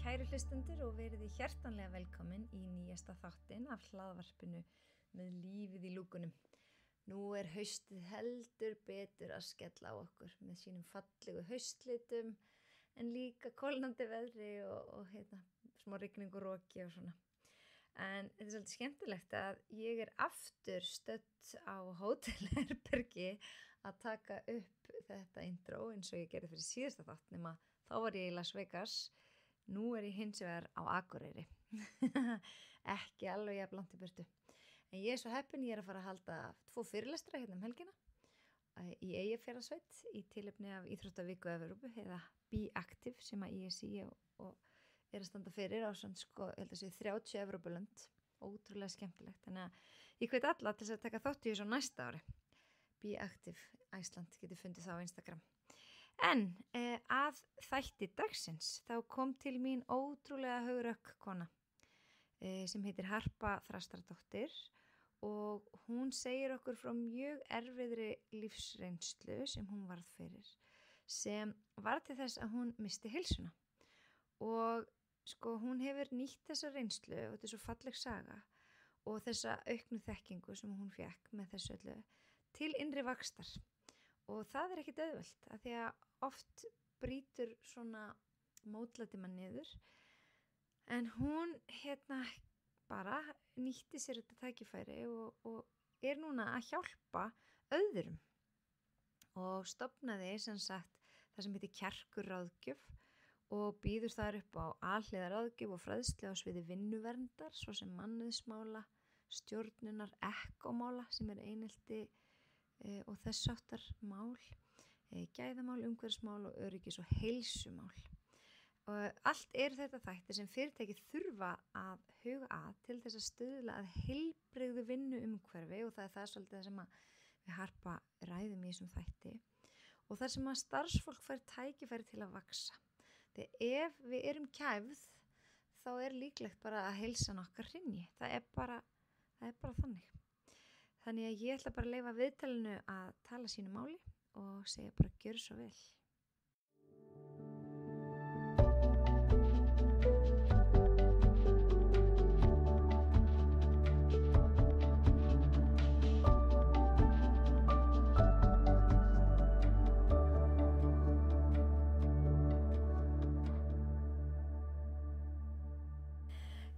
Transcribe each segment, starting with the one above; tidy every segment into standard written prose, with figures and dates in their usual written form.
Kæru hlustendur og verið þið hjartanlega velkomin í nýjasta þáttinn af hlaðvarpinu með lífið í lúkunum. Nú haustið heldur betur að skella á okkur með sínum fallegu haustlitum en líka kólnandi veðri og smá rigning og roki og svona. En þetta svolítið skemmtilegt að ég aftur stödd á hótelherbergi að taka upp þetta intro eins og ég gerði fyrir síðasta þátt nema þá var ég í Las Vegas. Nú ég hins vegar á Akureyri, ekki alveg jafn langt í burtu. En ég svo heppin, ég að fara að halda 2 fyrirlestra hérna helgina í Eyjafjarðarsveit í tilefni af Íþróttaviku Evrópu eða Be Active sem að ISI og að standa fyrir á svona ég held að sé 30 Evrópulönd, ótrúlega skemmtilegt. Þannig að ég hvet alla til þess að taka þátt í þessu næsta ári. Be Active Æsland getur fundið það á Instagram. En að þætti dagsins þá kom til mín ótrúlega hugrökk kona sem heitir Harpa Þrastardóttir og hún segir okkur frá mjög erfiðri lífsreynslu sem hún varð fyrir sem var til þess að hún missti heilsuna og hún hefur nýtt þessa reynslu og þetta svo falleg saga og þessa auknu þekkingu sem hún fékk með þessu öllu til innri vaxtar. Og það ekkert auðvelt, að því að oft brýtur svona mótlæti mann niður. En hún bara nýtti sér þetta tækifæri og núna að hjálpa öðrum. Og stofnaði sem sagt það sem heitir Kjarkurráðgjöf og býður þar upp á alhliða ráðgjöf og fræðslu á sviði vinnuverndar, svo sem mannauðsmála, stjórnunar, ekkomála sem einelti og þessáttar mál, gæðamál, umhverfismál og öryggis- og heilsumál. Og allt þetta þættir sem fyrirtæki þurfa að huga að til þess að stuðla að heilbrigðu vinnu umhverfi og það svolítið sem að við Harpa ræðum í þessum þætti og þar sem að starfsfólk fær tækifæri til að vaxa. Þegar ef við erum kæfð þá líklegt bara að heilsan okkar hrynji. Það bara þannig. Þannig að ég ætla bara að leyfa viðtalinu að tala sínu máli og segja bara gjörðu svo vel.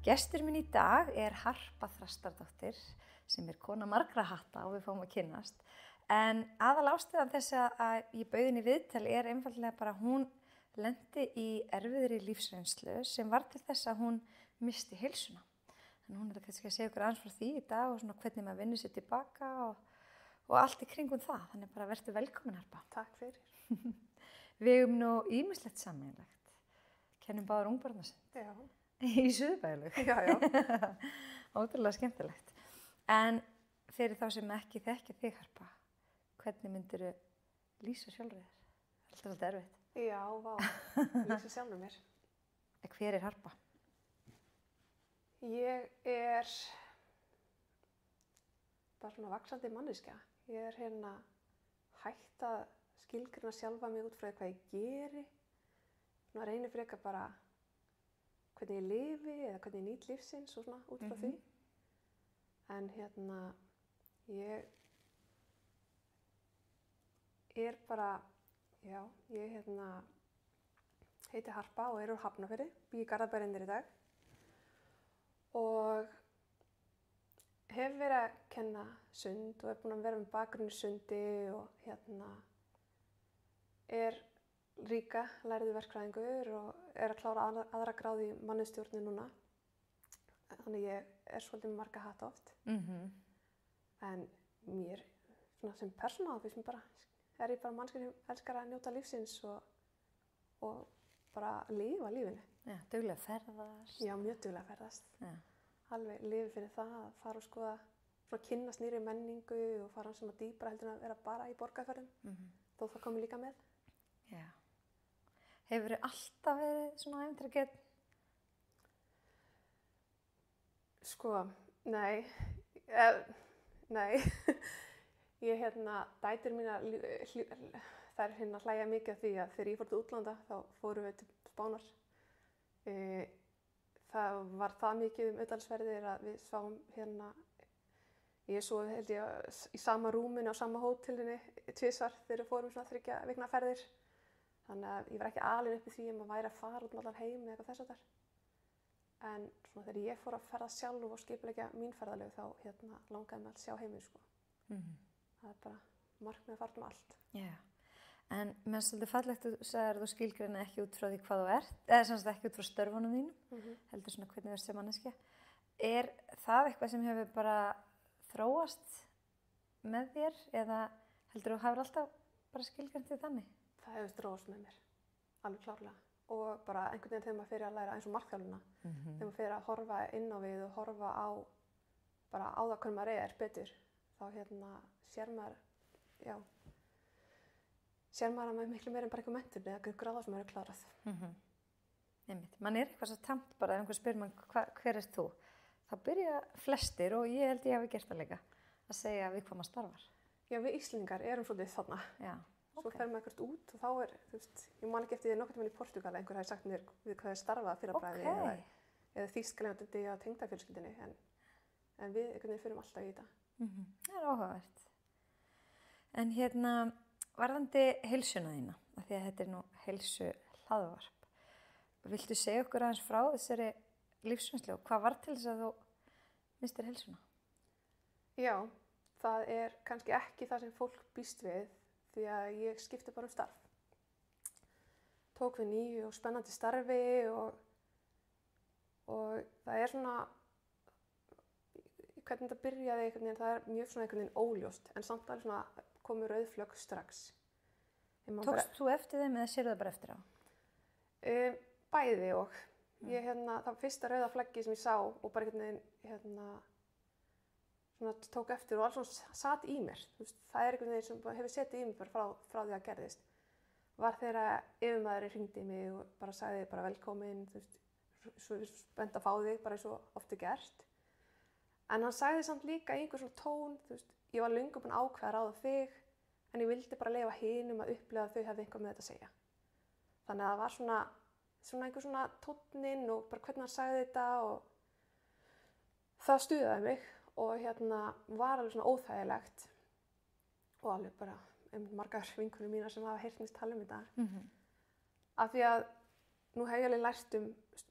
Gestur minn í dag Harpa Þrastardóttir sem kona margra hatta og við fáum að kynnast. En aðalástæðan þess að ég bauð henni viðtal einfaldlega bara hún lenti í erfiðri lífsreynslu sem var til þess að hún missti heilsuna. Þannig hún kannski að segja okkur aðeins frá því í dag og svona hvernig maður vinnur sér tilbaka og allt í kringum það. Þannig bara vertu velkomin Harpa. Takk fyrir. Við nú ýmislegt sameiginlegt. Kennum báðar ungbarnasund. Já. Í Suðurbæjarlaug. Já. Ótrúlega skemmtilegt. En fyrir þá sem ekki þekkja þig Harpa, hvernig myndirðu lýsa sjálfur þér? Það svolítið erfitt. Já, vá. Lýsa sjálfur mér. Hver Harpa? Ég bara svona vaxandi manneskja. Ég hætt að skilgreina sjálfa mig út frá því hvað ég geri. Nú reynir frekar bara hvernig ég lifi eða hvernig ég nýt lífsins og svona út frá því. En ég bara, já, ég heiti Harpa og úr Hafnarfirði, bý í Garðabæ í dag og hef verið að kenna sund og búin að vera með bakgrunn í sundi og líka lærði verkfræðingur og að klára aðra gráðu í mannauðsstjórnun núna. Þannig ég svolítið með marga hatta oft. En mér, svona sem persóna, finnst mér bara, ég bara manneskja sem elskar að njóta lífsins og bara lifa lífinu. Já, duglega að ferðast. Já, mjög duglega að ferðast. Já. Alveg lifi fyrir það að fara og skoða, svona kynnast nýrri menningu og fara sem að dýpra heldur en að vera bara í borgarferðum. Þó það komi líka með. Já. Hefurðu alltaf verið svona ævintýragjörn? Nei. Nei. Ég dætur mínar, þær hlæja mikið af því að þegar ég fór til útlanda þá fórum við til Spánar Það var það mikið utanlandsferðir að við sváum hérna, ég svo held ég í sama rúminu á sama hótelinu tvisvar þegar við fórum svona 3 vikna ferðir. Þannig að ég var ekki alin upp í því að maður væri að fara út allan heim eða eitthvað þess að þar. En svona þegar ég fór að ferða sjálf og skipuleggja mín ferðalög þá hérna langaði mig að sjá heiminn sko. Það er bara markmið að fara allt. Já. En mér svolítið fallegt þú sagðir að þú skilgreina ekki út frá því hvað þú ert, eða sem sagt ekki út frá störfunum þínum, heldur svona hvernig þú ert sem manneskja. Er það eitthvað sem hefur bara þróast með þér eða heldur þú hafur alltaf bara skilgreint þig þannig? Það hefur þróast með mér, alveg klárlega. Og bara einhvern veginn þegar maður fyrir að læra eins og markþjálfuna, þegar maður fyrir að horfa inn á við og horfa á bara á það hvernig maður er betur, þá hérna sér maður, já, sér maður að maður er miklu meira en bara eitthvað mentur eða eitthvað gráða sem maður er klárað. Einmitt. Man er eitthvað svo tamt bara ef einhver spyr mann hver er þú? Þá byrja flestir og ég held ég hafi gert það líka að segja við hvað maður starfar. Já, við Íslendingar erum svolítið þarna. Já. Svo fer maður eitthvað út og þá er, þú veist, ég man ekki eftir því nokkurn tímann í Portúgal einhver hafi sagt mér við hvað ég starfað fyrir að bræði eða Þýskalandi á tengdafjölskyldunni en við einhvern veginn förum alltaf í þetta. Það er áhugavert. En hérna varðandi heilsuna þína, af því að þetta er nú heilsu hlaðvarp. Viltu segja okkur aðeins frá þessari lífsreynslu og hvað var til þess að þú misstir heilsuna? Já, það er kannski ekki það sem fólk býst við því að ég skipti bara starf. Tók við nýju og spennandi starfi og það er svona, hvernig þetta byrjaði einhvern veginn, það er mjög svona einhvern veginn óljóst en samt alveg svona komið rauð flögg strax. Tókst þú eftir þeim eða sérðu það bara eftir á? Bæði og. Ég, það var fyrsta rauða flaggi sem ég sá og bara einhvern veginn svona tók eftir og alls svona satt í mér. Það er einhvern veginn sem hefur setið í mér bara frá því að gerðist. Var þegar yfirmaðurinn hringdi í mig og bara sagði bara velkomin, svo spennt að fá þig, bara eins og oft er gert. En hann sagði samt líka í einhver svona tón, ég var löngu búin að ákveða að ráða þig, en ég vildi bara leyfa hinum að upplifa að þau hefði eitthvað með þetta að segja. Þannig að það var svona einhver svona tónninn og bara hvernig hann sagði þetta og það stuðaði mig og var alveg svona óþægilegt og alveg bara margar vinkonur mínar sem hafa heyrt mig tala um þetta. Af því að nú hef ég alveg lært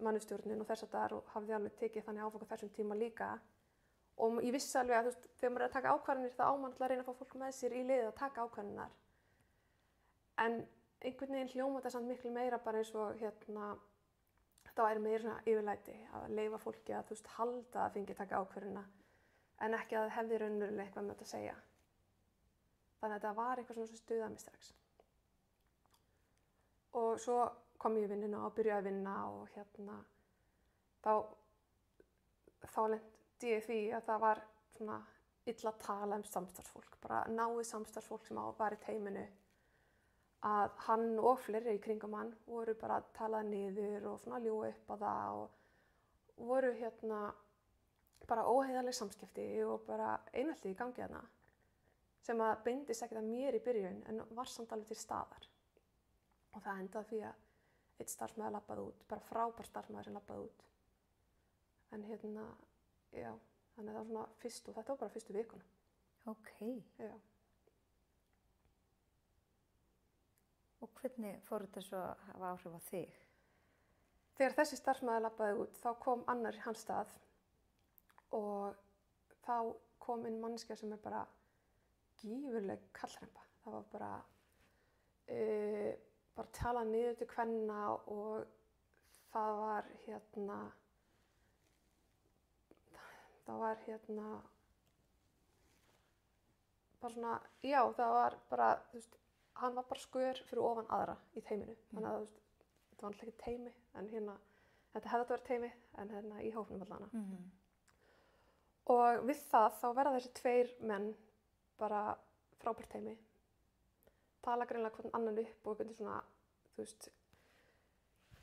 mannustjórnin og þess að það og hafði alveg tekið þannig áfang á þessum tíma líka. Og ég vissi alveg að þegar maður er að taka ákvarðanir þá á maður alltaf að reyna að fá fólk með sér í liðið að taka ákvarðanir. En einhvern veginn hljóma þetta samt miklu meira bara eins og þetta væri meira svona yfirlæti að leyfa fólki að halda að fengi taka ákvarðanina en ekki að það hefði raunverulega eitthvað með þetta að segja. Þannig að þetta var eitthvað svona sem stuðaði mig strax. Og svo kom ég í vinnuna og byrjaði að vinna og þá lendi ég því að það var svona illa að tala um samstarfsfólk, bara náið samstarfsfólk sem var í teyminu, að hann og fleiri í kringum hann voru bara að tala niður og svona ljúga upp á það og voru bara óheiðarleg samskipti og bara einelti í gangi þarna sem að beindist ekkert að mér í byrjun en var samt alveg til staðar. Og það endaði því að einn starfsmaður labbaði út, bara frábær starfsmaður sem labbaði út. En já, þannig að það var svona þetta var bara fyrstu vikuna. Ok. Já. Og hvernig fór þetta svo að hafa áhrif á þig? Þegar þessi starfsmaður labbaði út, þá kom annar í hans stað og þá kom inn manneskja sem er bara gífurleg kallremba. Það var bara talað niður til kvenna og það var bara svona, já, það var bara, hann var bara skör fyrir ofan aðra í teyminu. Þannig að þetta var alltaf ekki teymi, en þetta hefði að vera teymi, en í hópnum allana. Og við það, þá verða þessi 2 menn bara frábært teymi. Tala greinilega hvern annan upp og einhvern svona,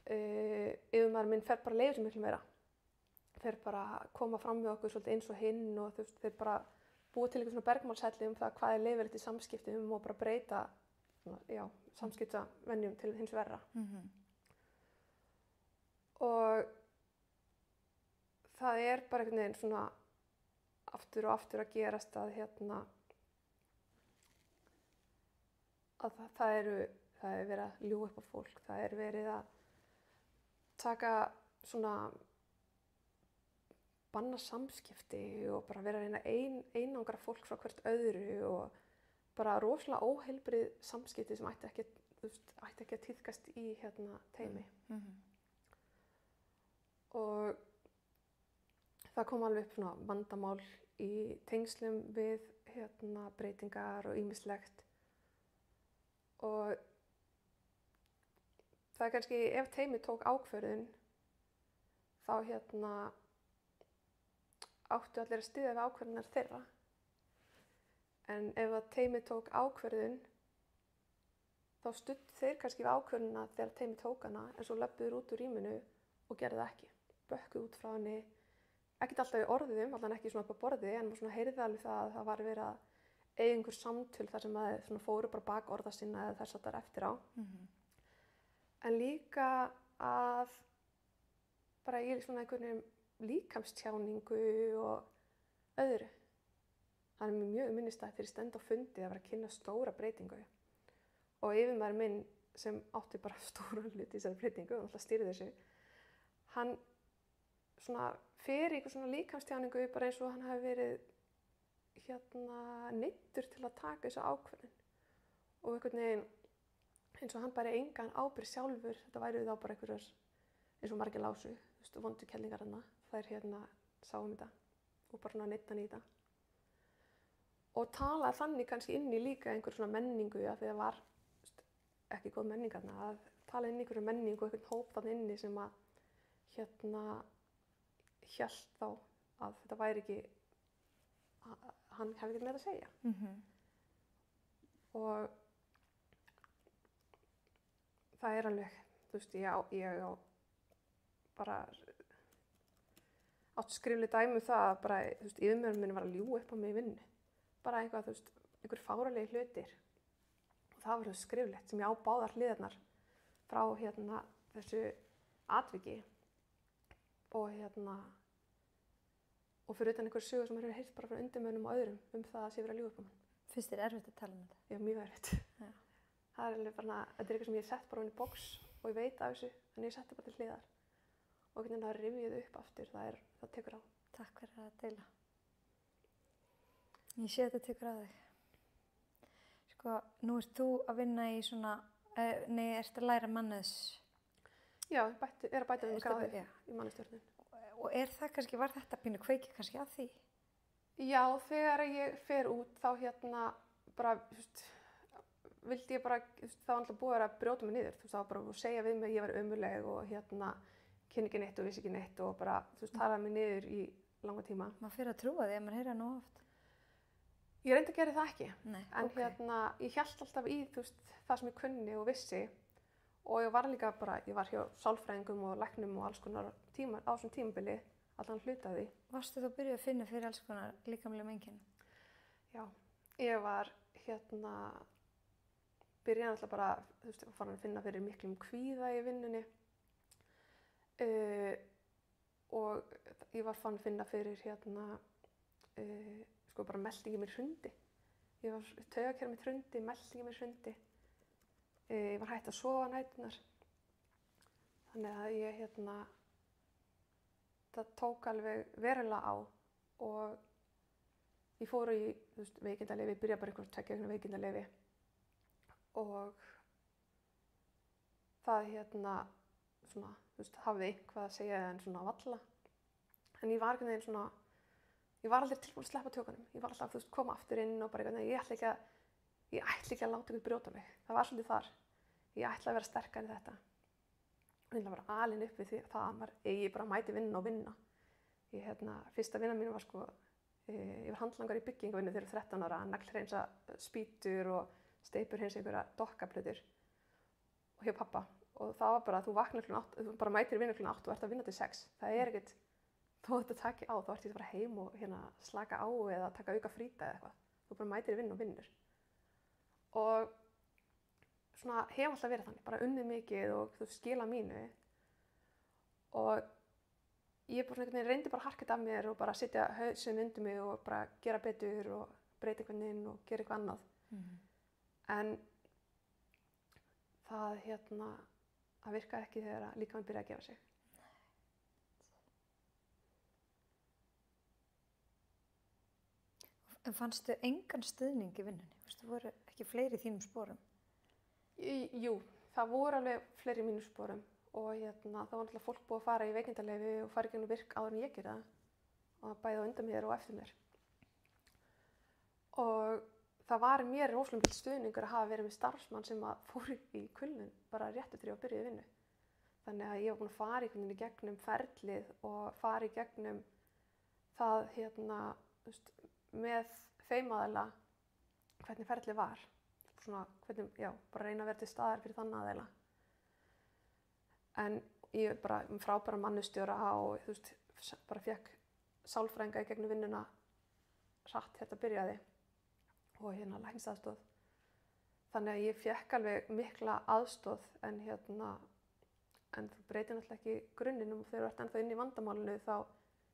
yfirmaður minn fer bara að leiða sér miklu meira. Þeir bara koma fram við okkur svolítið eins og hinn og þeir bara búa til eitthvað svona bergmálshelli um það hvað er leyfilegt í samskiptum og bara breyta samskiptavenjum til hins verra. Og það bara einhvern veginn svona aftur og aftur að gerast að að það er verið að ljúga upp á fólk, það er verið að taka svona banna samskipti og bara vera að reyna einangra fólk frá hvert öðru og bara rosalega óheilbrigð samskipti sem ætti ekki að tíðkast í teimi. Og það kom alveg upp svona vandamál í tengslum við breytingar og ýmislegt. Og það kannski, ef teimi tók ákvörðun, þá áttu allir að styðja við ákvörðunar þeirra. En ef að teimi tók ákvörðun, þá studdu þeir kannski við ákvörðunina þegar teimi tók hana, en svo löbbuðu út úr rýminu og gerðu það ekki. Bökkuðu út frá henni, ekkert alltaf í orðum, allan ekki svona upp á borði, en maður svona heyrði alveg það að það var verið að eiga einhver samtöl þar sem maður svona fóru bara bak orða sinna eða þess að það eftir á. En líka að bara í svona einhvern líkamstjáningu og öðru. Það mjög minnistætt þegar ég stend á fundi að vera að kynna stóra breytingu. Og yfirmaður minn sem átti bara stóra hluti í þessari breytingu og alltaf stýrði þessu, hann svona fer í einhver svona líkamstjáningu bara eins og hann hafi verið neyddur til að taka þessu ákvörðun. Og einhvern veginn eins og hann bara engan ábyrgð sjálfur, þetta væru þá bara einhverjar eins og margir lásu, vondu kellingar hana, þær sáum þetta og bara svona neyddan í þetta. Og talaði þannig kannski inn í líka einhver svona menningu að því það var ekki góð menning þarna, að tala inn í einhverju menningu og einhvern hóp þarna inni sem að hélt þá að þetta væri ekki, hann hefði ekki með að segja. Og það alveg, ég á bara átt skrifleg dæmi það að bara, yfirmaðurinn minn var að ljúga upp á mig í vinnu. Bara eitthvað, einhver fáránlegir hlutir. Og það var skriflegt sem ég á báðar hliðarnar frá þessu atviki. Og og fyrir utan einhver sögur sem maður hefur heyrt bara frá undirmönnum og öðrum það að sé verið að ljúga upp á mann. Finnst þér erfitt að tala um þetta? Já, mjög erfitt. Já. Það alveg bara, þetta eitthvað sem ég sett bara inn í box og ég veit af þessu, þannig ég setti bara til hliðar. Og hvernig það rifjuð upp aftur, það tekur á. Takk fyrir að deila. Ég sé að þetta tekur á þig. Sko, nú ert þú að vinna í svona, ertu að læra mannauðs? Já, að bæta við gráði í mannauðsstjórnun. Og var þetta pínu kveikið kannski að því? Já, þegar ég fer út þá bara, vildi ég bara, það var alltaf búið að brjóta mig niður. Það var bara að segja við mig að ég var ömurleg og kynni ekki neitt og vissi ekki neitt og bara, talaði mig niður í langa tíma. Maður fyrir að trúa því að maður heyra nóg oft. Ég reyndi að gera það ekki. Nei, en ég hélt alltaf í það sem ég kunni og vissi. Og ég var líka bara, ég var hjá sálfræðingum og læknum og alls konar á þessum tímabili, allan hluta af því. Varstu þú að byrja að finna fyrir alls konar líkamlegum einkenni? Já, ég var byrjaði alltaf bara, farin að finna fyrir miklum kvíða í vinnunni. Og ég var farin að finna fyrir bara meltingi mér hrundi. Ég var taugakerfið mitt hrundi, meltingi mér hrundi. Ég var hætt að sofa næturnar. Þannig að ég það tók alveg verulega á og ég fór í veikindaleyfi, ég byrjaði bara einhverjum 2 vikna veikindaleyfi og það svona, hafði eitthvað að segja en svona valla. En ég var einhvern veginn svona, ég var aldrei tilbúin að sleppa tökunum. Ég var alltaf að koma aftur inn og bara einhvern veginn, ég ætla ekki að láta ykkur brjóta mig. Það var svolítið þar. Ég ætla að vera sterkari en þetta. Og ég ætla að vera alin upp við því það að ég bara mæti vinna og vinna. Fyrsta vinnan mín var ég var handlangar í byggingavinnu þegar ég var 13 ára, naglhreinsa spýtur og steypurhreinsa einhverja dokkaplötur og hjá pappa. Og það var bara að þú vaknar klukkan 8, þú bara mætir vinna klukkan 8 og ert að vinna til 6. Það ekkert, þó þetta taki á, þá ert ég að fara heim og slaka á eða taka auka fríta eða eitthvað. Þú bara mætir í vinnu og vinnur. Og svona hef alltaf verið þannig, bara unnið mikið og skila mínu. og ég bara einhvern veginn reyndi bara að harka þetta af mér og bara setja hausinn undir mig og bara gera betur og breyta einhvern veginn og gera eitthvað annað. En það virkaði ekki þegar líkaminn byrjaði að gefa sig. En fannstu engan stuðning í vinnunni? Þú voru ekki fleiri í þínum sporum? Jú, það voru alveg fleiri í mínum sporum og það var náttúrulega fólk búið að fara í veikindaleyfi og fara í gegnum virk áður en ég gera það. Og bæði á undan mér og eftir mér. Og það var mér rosalega mikil stuðningur að hafa verið með starfsmann sem fór í kulnun bara rétt eftir ég var byrjuð í vinnu. Þannig að ég var búin að fara í gegnum ferlið og fara í gegnum það með þeim aðila hvernig ferlið var. Svona, hvernig, bara reyna að vera til staðar fyrir þann aðila. En ég bara frábæra mannustjóra og bara fékk sálfræðinga í gegnum vinnuna hratt þetta byrjaði og læknisaðstoð. Þannig að ég fékk alveg mikla aðstoð en þú breytir náttúrulega ekki grunninum og þegar þú ert ennþá inn í vandamálinu þá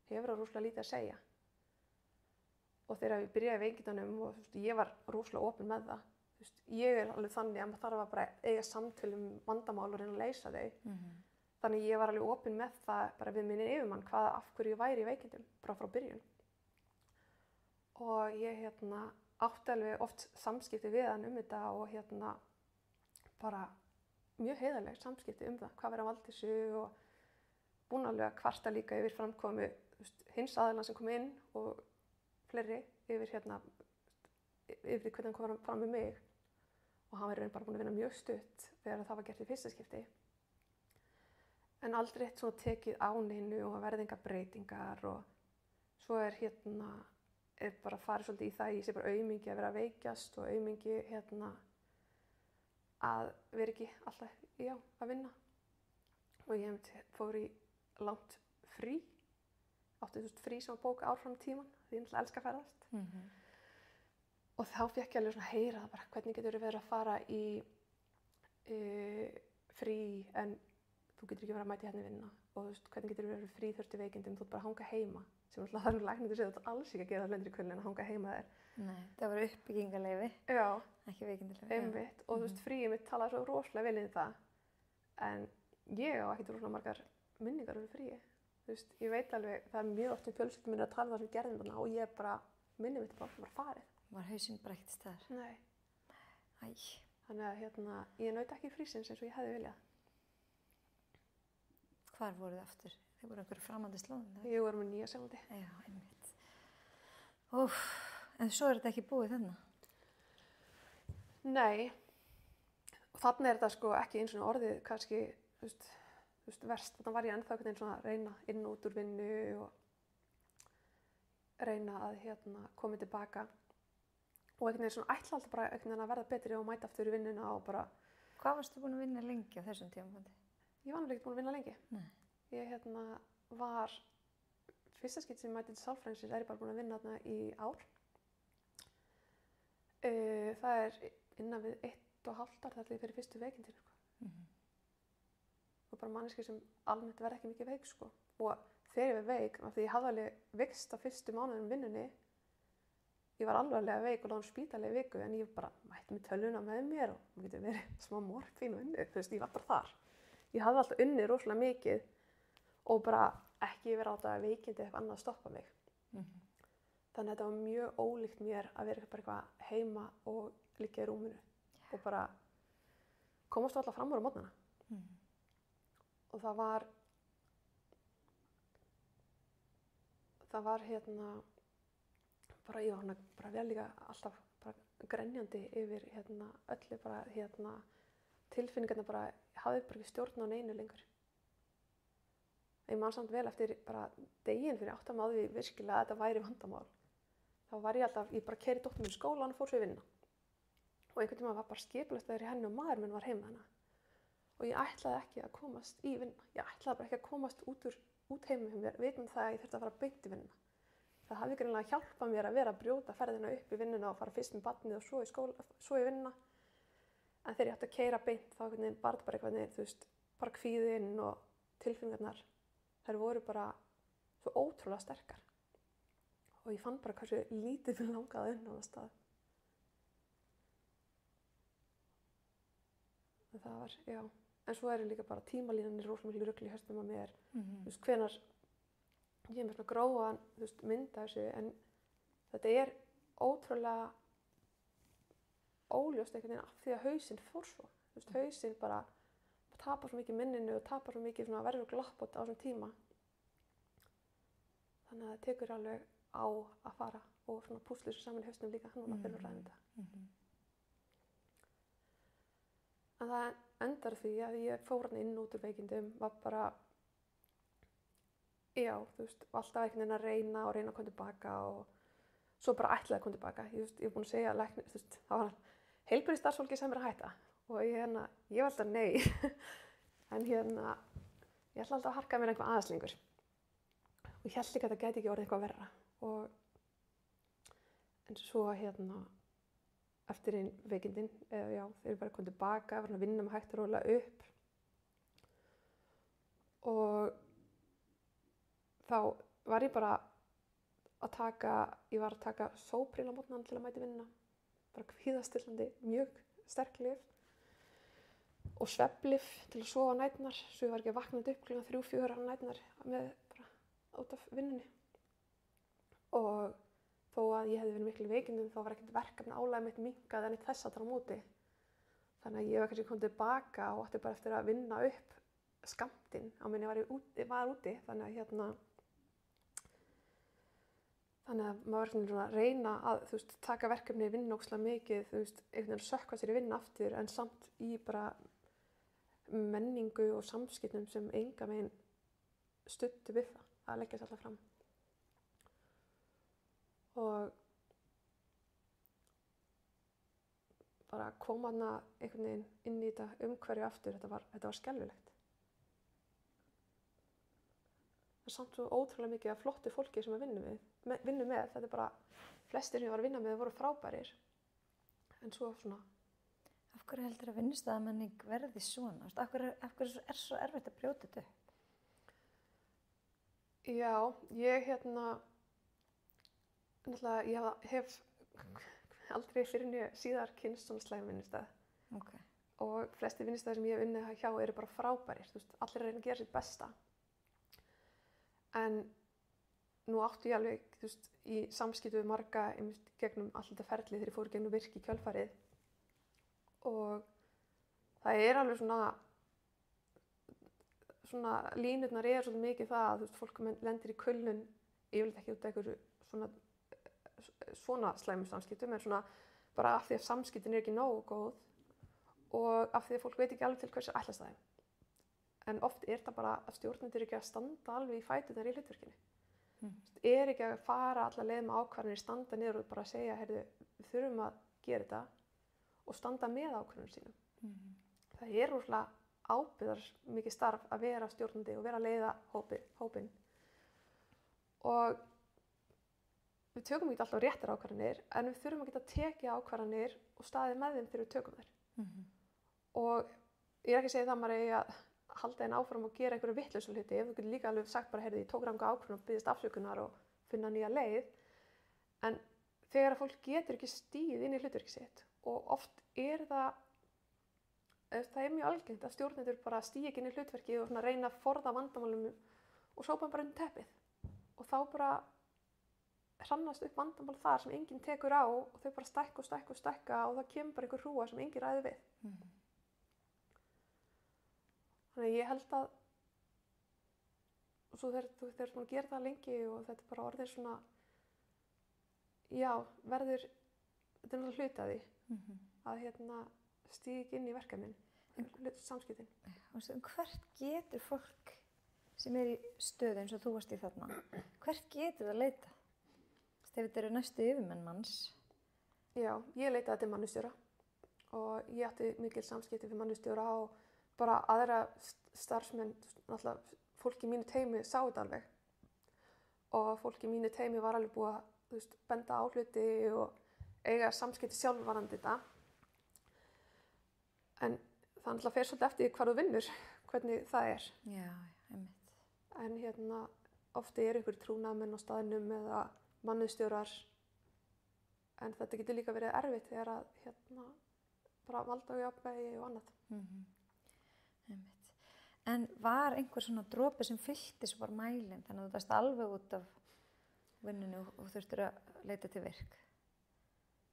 hefur það rosalega lítið að segja. Og þegar ég byrjaði í veikindunum og ég var rosalega opin með það. Ég alveg þannig að maður þarf að bara eiga samtöl vandamál og reyna að leysa þau. Þannig ég var alveg opin með það bara við minni yfirmann af hverju ég væri í veikindum bara frá byrjun. Og ég átti alveg oft samskipti við hann þetta og bara mjög heiðarleg samskipti það, hvað verið að valda þessu og búin alveg að kvarta líka yfir framkomu hins aðilann sem kom inn og fleiri yfir hvernig hann kom fram með mig og hann var bara búin að vinna mjög stutt þegar það var gert í fyrsta skipti. En aldrei eitt svona tekið á neinu og verði engar breytingar og svo bara farið svolítið í það ég sé bara aumingi að vera að veikjast og aumingi að vera ekki alltaf að vinna. Og ég fór í langt frí, átti frí sem að bóka ár fram tíman því ég elska að ferðast. Og þá fékk ég alveg svona heyra bara hvernig getur verið að fara í frí en þú getur ekki verið að mæta hérna í vinna og hvernig getur verið frí þurfti veikindum, þú ert bara að hanga heima sem alltaf það læknir segja að þú alls ekki að gera það lendur í kvöldin að hanga heima þér. Nei, það var uppbyggingarleyfi, ekki veikindaleyfi. Einmitt, og fríið mitt talaði svo rosalega vel inn í það en ég á ekkert rosalega margar minningar um fríi. Ég veit alveg, það mjög oft fjölskyldum minni að tala um það sem gerðum þarna og ég bara minni mitt bara farið. Var hausinn bara ekkert staðar? Nei. Æ. Þannig að ég naut ekki frísins eins og ég hefði viljað. Hvar voruð þið aftur? Þið voru einhverju framandi slóðum? Ég voru með Nýja-Sjálandi. Já, einmitt. En svo þetta ekki búið þarna? Nei. Og þarna þetta ekki eins og orðið kannski, verst. Þannig var ég ennþá einhvern veginn svona að reyna inn og út úr vinnu og reyna að koma tilbaka. Og einhvern veginn svona ætla alltaf bara einhvern veginn að verða betri og mæta aftur í vinnuna og bara... Hvað varstu búin að vinna lengi á þessum tímapunkti? Ég var náttúrulega ekki búin að vinna lengi. Nei. Ég var, fyrsta skipti sem ég mætti til sálfræðingsins ég bara búin að vinna þarna í ár. Það innan við 1,5 ár þar til ég fyrir fyrstu veikindin. Og bara manneskja sem almennt verði ekki mikið veik Og þegar ég var veik, af því ég hafði alveg veikst á fyrstu mánuðum vinnunni, ég var alvarlega veik og lág á spítali í viku en ég bara mætti með tölvuna með mér og maður getur verið smá morfín og unnið, ég var bara þar. Ég hafði alltaf unnið rosalega mikið og bara ekki verið á þetta veikindi eitthvað annað að stoppa mig. Þannig að þetta var mjög ólíkt mér að vera bara eitthvað heima og liggja í rúminu og bara komast alltaf fram úr á morgnana. Og það var bara ég var bara vel líka alltaf bara grenjandi yfir öllu bara tilfinningarna bara hafði bara ekki stjórn á neinu lengur. Ég man samt vel eftir bara deginn fyrir átta mig á því virkilega að þetta væri vandamál. Þá var ég bara keyrði dóttur mín í skólann og fór svo í vinna. Og einhvern tímann var bara skipulagt þegar henni og maður minn var heima hana. Og ég ætlaði ekki að komast í vinna. Ég ætlaði bara ekki að komast út heima hjá mér, vitandi það að ég þurfti að fara beint í vinnuna. Það hafði greinilega hjálpað mér að vera að brjóta ferðina upp í vinnuna og fara fyrst með barnið og svo í vinnuna. En þegar ég átti að keyra beint þá bara eitthvað bara kvíðinn og tilfinningarnar þær voru bara svo ótrúlega sterkar. Og ég fann bara hversu lítið mér langaði inn á það stað. Það var, já. En svo líka bara tímalínanir rosalega miklu rugl í hausnum á mér. Þú veist, hvenær ég með svona grófan, þú veist, mynd af þessu, en þetta ótrúlega óljóst einhvern veginn af því að hausinn fór svo. Þú veist, hausinn bara tapar svo mikið minninu og tapar svo mikið svona verður gloppótt á þessum tíma. Þannig að það tekur alveg á að fara og svona púsla þessu saman í hausnum líka núna fyrir að ræða þetta. En það endar því að ég fór hann inn út úr veikindum, var bara, já, þú veist, alltaf einhvern veginn að reyna að koma tilbaka og svo bara ætlaði að koma tilbaka. Ég er búin að segja að læknir, þú veist, það var heilbrigðisstarfsfólki sem að hætta og ég var alltaf nei, en ég ætla alltaf að harka mér einhvað aðeins lengur. Og ég held líka að það gæti ekki orðið eitthvað verra. En svo eftir einn veikindin, já, þegar ég bara kom tilbaka, var að vinna með hægt og rólega upp. Og þá var ég bara að taka Sóprin á morgnana til að mæta í vinnuna. Bara kvíðastillandi, mjög sterk lyf. Og svefnlyf til að sofa á næturnar, svo ég var ekki að vakna upp klukkan 3-4 á næturnar með bara út af vinnunni. Og þó að ég hefði verið miklu veikindum, þá var ekkert verkefni álagið mitt minnkað en þess að á móti. Þannig að ég var kannski komið tilbaka og átti bara eftir að vinna upp skammtinn á meðan ég var úti. Þannig að maður var svona að reyna að, þú veist, taka verkefni í vinnu ógeðslega mikið, þú veist, einhvern veginn að sökkva sér í vinnu aftur, en samt í bara menningu og samskiptum sem engan veginn studdu við það að leggja sér alltaf fram. Og bara koma þarna einhvern veginn inn í þetta umhverfi aftur, þetta var skelfilegt. Það er samt svo ótrúlega mikið af flottu fólki sem að vinna með. Þetta bara, flestir sem ég var að vinna með voru frábærir. En svo svona. Af hverju heldur að vinnustaðamenning verði svona? Af hverju er svo erfitt að brjóta þetta upp? Já, ég náttúrulega, ég hef aldrei fyrir en ég síðar kynnst svona slæm vinnustað. Okay. Og flesti vinnustaðir sem ég hef unnið hjá eru bara frábærir. Þú veist, allir reyna að gera sitt besta. En nú átti ég alveg, þú veist, í samskiptum við marga gegnum allt þetta ferli þegar ég fór gegnum virk í kjölfarið. Og það alveg svona línurnar svolítið mikið það að, þú veist, fólk lendir í kulnun yfirleitt ekki út af einhverju svona slæmum samskiptum, en svona bara af því að samskiptin ekki nógu góð og af því að fólk veit ekki alveg til hvers ætlast það þeim. En oft það bara að stjórnendur ekki að standa alveg í fæturnar í hlutverkinu. Ekki að fara alla leið með ákvarðanir, standa niður og bara segja, heyrðu, við þurfum að gera þetta og standa með ákvarðanum sínum. Það rosalega ábyrgðar mikið starf að vera stjórnandi og vera að leiða hópinn. Og við tökum ekki alltaf réttar ákvarðanir, en við þurfum að geta tekið ákvarðanir og staðið með þeim þegar við tökum þær. Og ég ekki að segja það að maður eigi að halda einn áfram og gera einhverju vitlausu hluti. Þú getur líka alveg sagt bara, heyrðu, ég tók ranga ákvörðun og biðjast afsökunar og finna nýja leið. En þegar fólk getur ekki stigið inn í hlutverki sitt og oft það mjög algengt að stjórnendur bara stígi ekki inn í hlutverki og svona reyna að forða vandamálum og sópa bara undir teppið. Og þá bara hrannast upp vandamál þar sem enginn tekur á og þau bara stækka og það kemur bara einhver hrúga sem enginn ræður við. Þannig að ég held að svo þegar þú ert búin að gera það lengi og þetta bara orðið svona, já, þetta náttúrulega hluti af því að stíga ekki inn í verkefnin, samskiptin. Hvert getur fólk sem í stöðu eins og þú varst í þarna, hvert getur það leita? Þegar þetta eru næstu yfirmenn manns? Já, ég leitaði til mannustjóra og ég átti mikil samskipti við mannustjóra og bara aðra starfsmenn, náttúrulega fólk í mínu teymi sá þetta alveg og fólk í mínu teymi var alveg búið að, þú veist, benda á hluti og eiga samskipti sjálfvarandi þetta. En það náttúrulega fer svolítið eftir hvar þú vinnur, hvernig það er. Já, einmitt. en ofti einhver trúnaðarmenn á staðnum eða mannustjórar, en þetta getur líka verið erfitt þegar að bara valda og jafnvægi og annað. En var einhver svona dropi sem fyllti svo bara mælinn, þannig að þú varst alveg út af vinnunni og þurftir að leita til virk?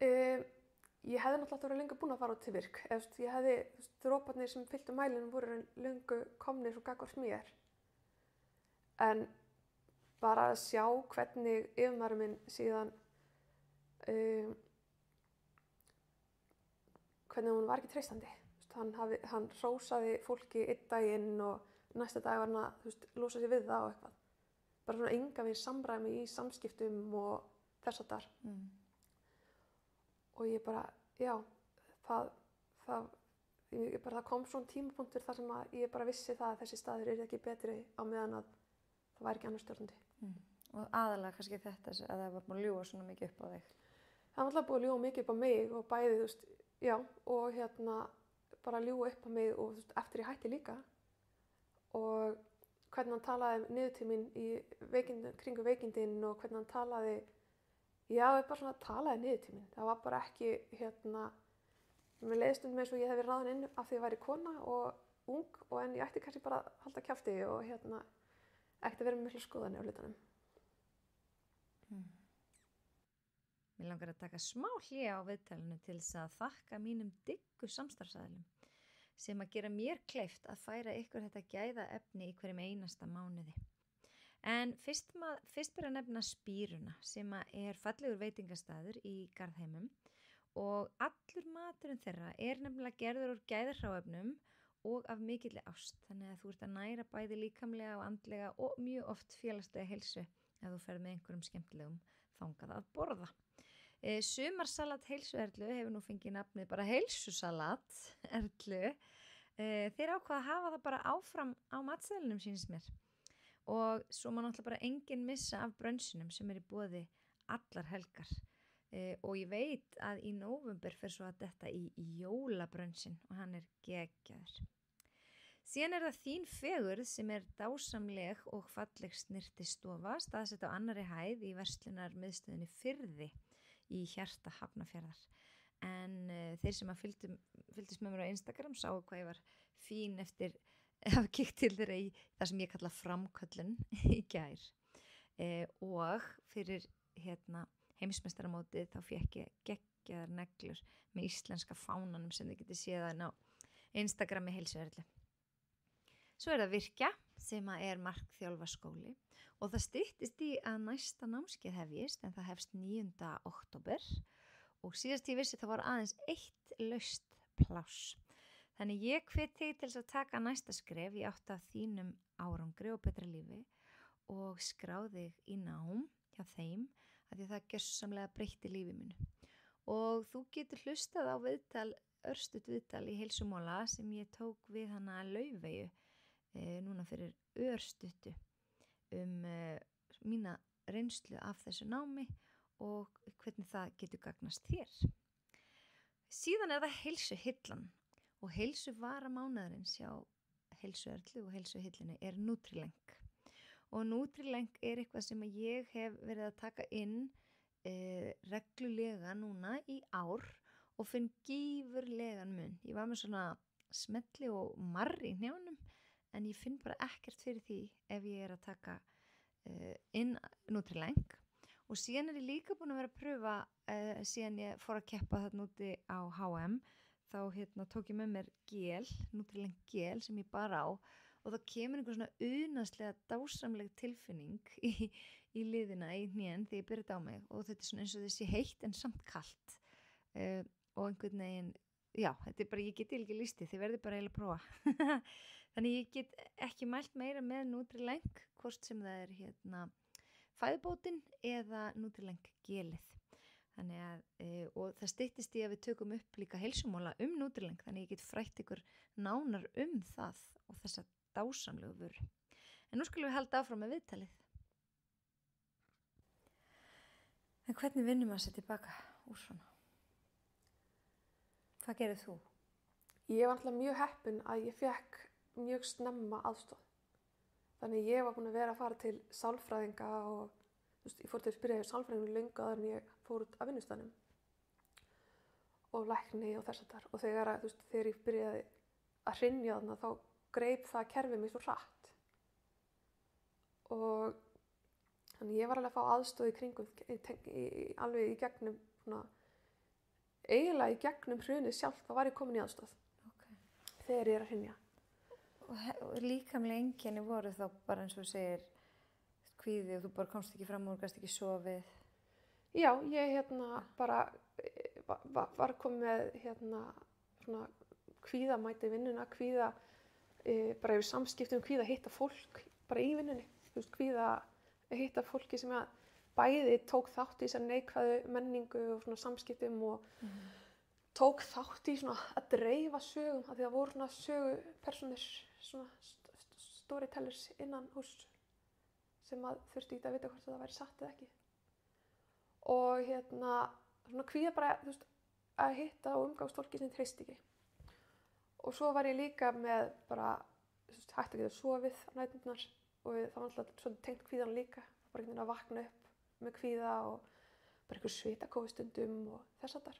Ég hefði náttúrulega verið löngu búin að fara út til virk. Ég hefði, droparnir sem fylltu mælinum voru löngu komnir og gagnvart mér. En bara að sjá hvernig yfirmaður minn síðan, hvernig hún var ekki treystandi. Hann hrósaði fólki einn daginn og næsta dag var hann að losa sig við það og eitthvað. Bara svona engan veginn samræmi í samskiptum og þess að þar. Og ég bara, já, það kom svona tímapunktur þar sem að ég bara vissi það að þessi staður er ekki betri á meðan að það væri ekki annar stjórnandi. Og aðalega kannski þetta að það var búin að ljúga svona mikið upp á þig? Það var alltaf búin að ljúga mikið upp á mig og bæði, já, og bara ljúga upp á mig og eftir ég hætti líka. Og hvernig hann talaði niður til mín kringu veikindin og hvernig hann talaði, já, bara svona talaði niður til mín. Það var bara ekki, mér leiði stundum eins og ég hefði verið ráðin inn af því að ég væri kona og ung, en ég ætti kannski bara að halda kjafti og ekkert að vera með miklu skoðanir á hlutunum. Mér langar að taka smá hlé á viðtalinu til þess að þakka mínum diggu samstarfsaðilum sem að gera mér kleift að færa ykkur þetta gæða efni í hverjum einasta mánuði. En fyrst ber að nefna Spíruna sem er fallegur veitingastaður í Garðheimum og allur maturinn þeirra er nefnilega gerður úr gæðahráefnum og af mikilli ást, þannig að þú ert að næra bæði líkamlega og andlega og mjög oft félagslega heilsu ef þú ferð með einhverjum skemmtilegum þangað að borða. Sumarsalat heilsuerlu hefur nú fengið nafnið bara heilsusalat erlu. Þeir ákvaða að hafa það bara áfram á matseðlinum sýnist mér. Og svo má náttúrulega bara enginn missa af brönsunum sem er í boði allar helgar. Og ég veit að í nóvember fer svo að detta í jólabrönsin og hann er geggjaður. Síðan er það Þín fegurð sem er dásamleg og falleg snyrtistofa staðsett á annarri hæð í verslunarmiðstöðinni Firði í hjarta Hafnarfjarðar. En þeir sem að fylgdust með mér á Instagram sáu hvað ég var fín eftir að kíkt til þeirra í það sem ég kalla framköllun í gær. Og fyrir heimsmeistaramótið þá fékk ég geggjaðar neglur með íslenska fánanum sem þið getið séð á Instagrami heilsuerlu. Svo er það Virkja sem er markþjálfaskóli og það styttist í að næsta námskeið hefjist en það hefst 9. október og síðast ég vissi það var aðeins 1 laust pláss. Þannig ég hvet þig til þess að taka næsta skref í átt að þínum árangri og betra lífi og skrá þig í nám hjá þeim af því það gjörsamlega breytti lífi mínu. Og þú getur hlustað á örstutt viðtal í Heilsumóla sem ég tók við hana Laufeyju núna fyrir örstuttu mína reynslu af þessu námi og hvernig það getur gagnast þér. Síðan er það heilsuhillan og heilsuvaramánaðarins hjá Heilsuerlu og Heilsuhillinu er Nutrileng. Og Nutrileng er eitthvað sem ég hef verið að taka inn reglulega núna í ár og finn gífurlegan mun. Ég var með svona smelli og marr í hnjánum en ég finn bara ekkert fyrir því ef ég er að taka inn Nutrileng. Og síðan er ég líka búin að vera að pröfa síðan ég fór að keppa þarna úti á H&M þá tók ég með mér Nutrileng gel sem ég bara á og þá kemur einhver svona unaðslega dásamleg tilfinning í liðina í hnén þegar ég byrja þetta á mig og þetta er svona eins og þessi heitt en samt kalt og einhvern veginn, já, þetta er bara, ég get ekki lýst þið verður bara eiginlega að prófa. Þannig ég get ekki mælt meira með Nutrileng, hvort sem það er fæðubótin eða Nutrileng gelið. Þannig að, og það styttist í að við tökum upp líka Heilsumóla Nutrileng, þannig ég get frætt ykkur nánar það og þessa dásamlegu vöru. En nú skulum við halda áfram með viðtalið. En hvernig vinnum maður sér tilbaka úr svona? Hvað gerir þú? Ég var alltaf mjög heppin að ég fekk mjög snemma aðstoð. Þannig ég var búin að vera að fara til sálfræðinga og ég fór til að byrja í sálfræðingu löngu áður en ég fór út af vinnustanum og lækni og þess að þar. Og þegar ég byrjaði að hrynja þarna þá greip það kerfið mig svo hratt. Og þannig ég var alveg að fá aðstoð í kringum, alveg í gegnum, eiginlega í gegnum hrunið sjálf, þá var ég komin í aðstoð þegar ég að hrynja. Og líkamlega einkenni voru þá bara eins og þú segir kvíði og þú bara komst ekki fram og gast ekki sofið? Já, ég bara var komið með svona kvíðamæti í vinnuna, kvíða bara yfir samskiptum, kvíða að hitta fólk bara í vinnunni, kvíða að hitta fólki sem bæði tók þátt í þessari neikvæðu menningu og svona samskiptum og tók þátt í svona að dreifa sögum, af því það voru svona sögupersónur, svona storytellers innan hús sem að þurfti ekki að vita hvort það væri satt eða ekki. Og svona kvíða bara að hitta og umgangast fólki sem treysti ekki. Og svo var ég líka með bara hægt að geta sofið á næturnar og það var alltaf svolítið tengt kvíðan líka. Bara einhvern veginn að vakna upp með kvíða og bara einhver svitakófi stundum og þess að þar.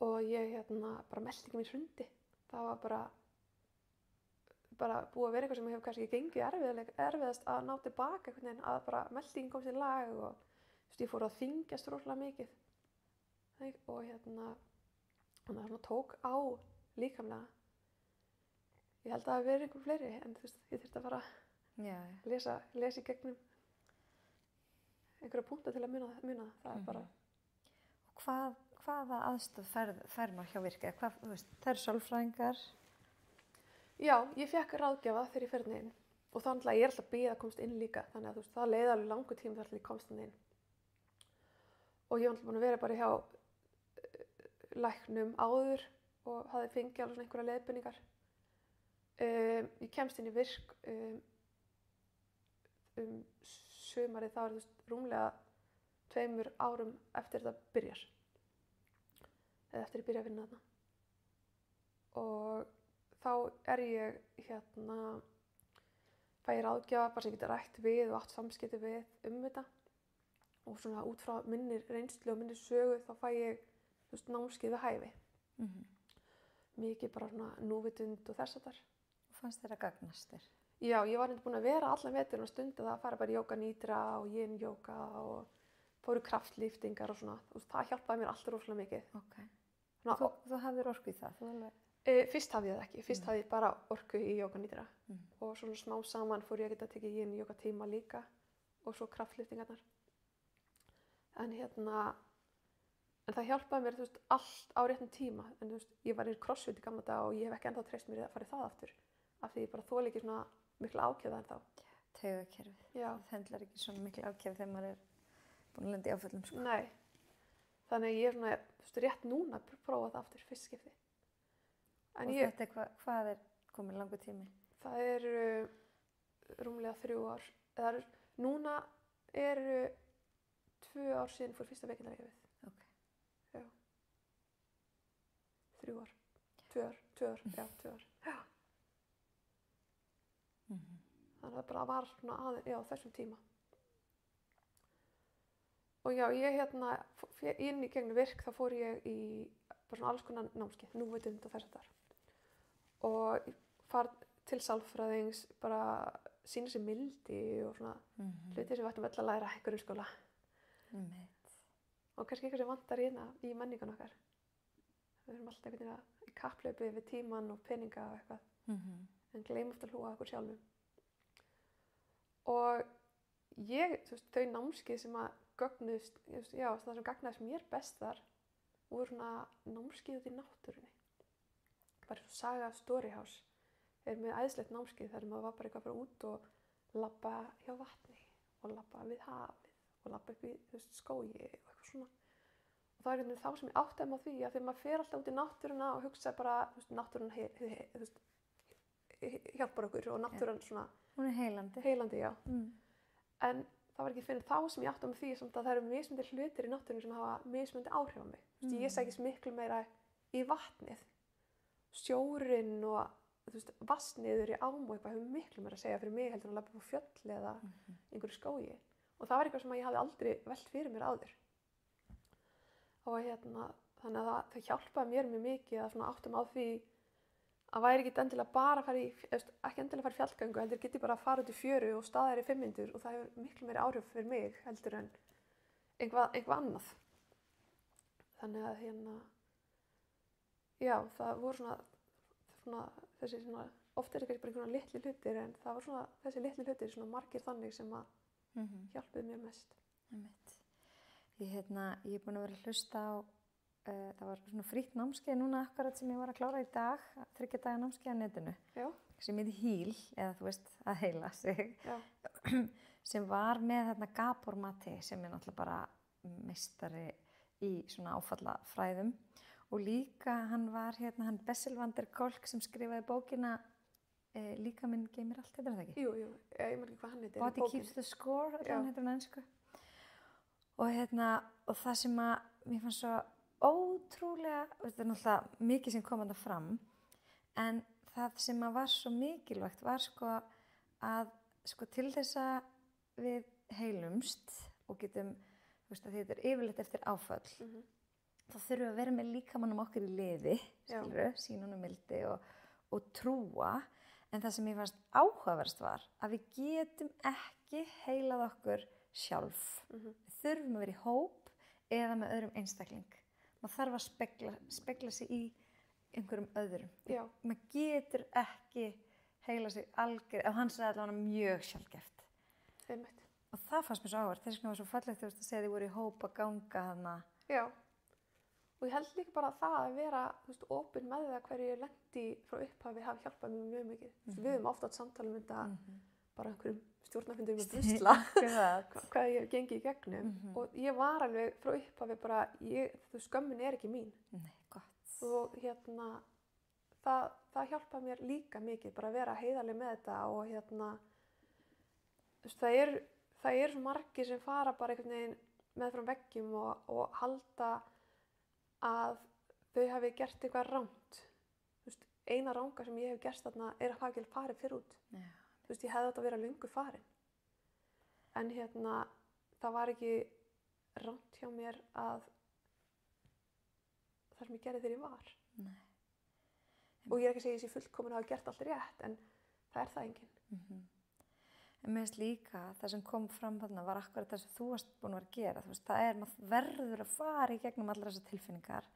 Og ég bara meldingin mín hrundi. Það var bara búið að vera eitthvað sem hefur kannski ekki gengið erfiðast að ná tilbaka einhvern veginn, að bara meldingin kom sér í lag og ég fór að þyngjast rosalega mikið. Og þannig að það tók á líkamlega. Ég held að það hafi verið einhver fleiri, en ég þurfti að fara að lesa í gegnum einhverja punkta til að muna það. Það er bara... Og hvaða aðstoð fær maður hjá Virk? Það eru sálfræðingar? Já, ég fékk ráðgjafa þegar ég fer inn og þannig að ég alltaf beðið að komast inn líka, þannig að það leið alveg langur tíma þar til ég komst inn. Og ég var alltaf búin að vera bara hjá læknum áður og hafði fengið alveg svona einhverja leiðbeiningar. Ég kemst inn í Virk sumarið, það var rúmlega 2 árum eftir þetta byrjar. Eða eftir ég byrja að vinna þarna. Og þá er ég fæ ég ráðgjafa bara sem ég geti rætt við og átt samskipti við þetta. Og svona út frá minni reynslu og minni sögu þá fæ ég námskeið við hæfi. Mikið bara svona núvitund og þess að þar. Fannst þér að gagnast þér? Já, ég var búin að vera allan veturinn og stunda það að fara bara í jóga nýdra og yin jóga og fóru kraftliftingar og svona. Það hjálpaði mér alltaf rosalega mikið. Þú hafðir orku í það? Fyrst hafði ég það ekki. Fyrst hafði ég bara orku í jóga nýdra. Og svona smá saman fór ég að geta tekið yin jóga tíma líka og svo kraftliftingarnar. En það hjálpaði mér allt á réttum tíma. En ég var í crossfit í gamla daga og ég hef ekki ennþá treyst mér að fara í það aftur. Af því ég bara þoli ekki svona mikla ákefða en þá. Taugakerfið. Það hendlar ekki svona mikla ákefð þegar maður er búin að lenda í áföllum. Nei. Þannig að ég er rétt núna að prófa það aftur fyrst skipti. Og þetta hvað er komin langur tími? Það rúmlega 3 ár. Núna 2 ár síðan fór fyrsta veikindalyfið. Já. 3 ár. 2 ár. 2 ár. Já. Þannig að það bara var svona þessum tíma. Og já, ég inn í gegnum Virk þá fór ég í bara svona alls konar námskeið, núvitund og þess að þar. Og far til sálfræðings, bara sýna sér mildi og svona hluti sem við ættum öll að læra í grunnskóla. Og kannski eitthvað sem vantar í menningun okkar. Við erum alltaf einhvern veginn í kapphlaupi við tímann og peninga og eitthvað. En gleymum oft að hlúa okkur sjálfum. Og þau námskeið sem að gögnuðust, það sem gagnaðist mér best þar, voru svona námskeið út í náttúrunni. Bara svo Saga Storyhouse með æðislegt námskeið þar sem maður var bara eitthvað bara út og labba hjá vatni og labba við hafið og labba upp í skógi og eitthvað svona. Og það er þá sem ég áttaði mig á því að þegar maður fer alltaf út í náttúruna og hugsa bara, náttúran hjálpar okkur og náttúran svona... Hún er heilandi. Heilandi, já. En það var ekki fyrir þá sem ég áttaði mig því samt að það eru mismunandi hlutir í náttúrunni sem hafa mismunandi áhrif á mig. Ég sækist miklu meira í vatnið, sjórinn og þú veist, vatnsniður í ám og eitthvað hefur miklu meira að segja fyrir mig heldur en að labba á fjöll eða einhverju skógi. Og það var eitthvað sem ég hafði aldrei velt fyrir mér áður. Og þannig að það hjálpaði mér mjög mikið að svona áttum á því að væri ekki endilega bara að fara ekki endilega að fara í fjallgöngu, heldur geti bara að fara út í fjöru og staða þær í 5 mínútur og það hefur miklu meiri áhrif fyrir mig heldur en eitthvað annað. Þannig að já, það voru svona þessi svona, oft er þetta bara einhverja litli hlutir en það voru svona þessi litli hlutir svona margir þannig sem að hjálpuðu mér mest. Ég er búin að vera að hlusta á það var svona frítt námskeið núna akkurat sem ég var að klára í dag, 3 daga námskeið á netinu. Já. Sem heitir HEAL, eða þú veist, að heila sig. Já. Sem var með þarna Gabor Mate sem er náttúrulega bara meistari í svona áfallafræðum. Og líka hann var hann Bessel van der Kolk sem skrifaði bókina Líkaminn geymir allt, heitir það ekki? Jú, ég man ekki hvað hann heitir. Body Keeps the Score, hann heitir hann ensku. Og það sem að mér fannst svo ótrúlega, þetta er náttúrulega mikið sem kom þarna fram, en það sem að var svo mikilvægt var að til þess að við heilumst og getum, þú veist að þetta er yfirleitt eftir áföll, þá þurfum við að vera með líkamannum okkur í liði, sýna honum mildi og trúa, en það sem ég fannst áhugaverst var að við getum ekki heilað okkur sjálf. Við þurfum að vera í hóp eða með öðrum einstakling. Maður þarf að spegla sig í einhverjum öðrum. Maður getur ekki heila sig algjör, ef hann sagði allavega mjög sjaldgæft. Og það fannst mér svo áhugavert, þess vegna var svo fallegt að segja þið voru í hóp að ganga þarna. Já, og ég held líka bara það að vera, þú veist, opin með það hverju ég lendi frá upphafi hafi hjálpað mér mjög mikið. Við höfum ofta átt samtali um þetta bara einhverjum stjórnarfundur með busla, hvað ég hef gengið í gegnum. Og ég var alveg frá upphafi bara, þú skömmin er ekki mín. Nei, gott. Og það hjálpaði mér líka mikið, bara að vera heiðarleg með þetta og þú veist, það er svo margir sem fara bara einhvern veginn með frá veggjum og halda að þau hafi gert eitthvað rangt. Þú veist, eina ranga sem ég hef gert þarna er að hafa ekki farið fyrr út. Já. Þú veist, ég hefði átt að vera löngu farin. En það var ekki rangt hjá mér að það sem ég gerði þegar ég var. Nei. Og ég er ekki að segja að ég sé fullkomin að hafa gert allt rétt, en það er það enginn. En mér finnst líka, það sem kom fram þarna var akkurat það sem þú varst búin að vera að gera. Þú veist, það er, maður verður að fara í gegnum allar þessar tilfinningar,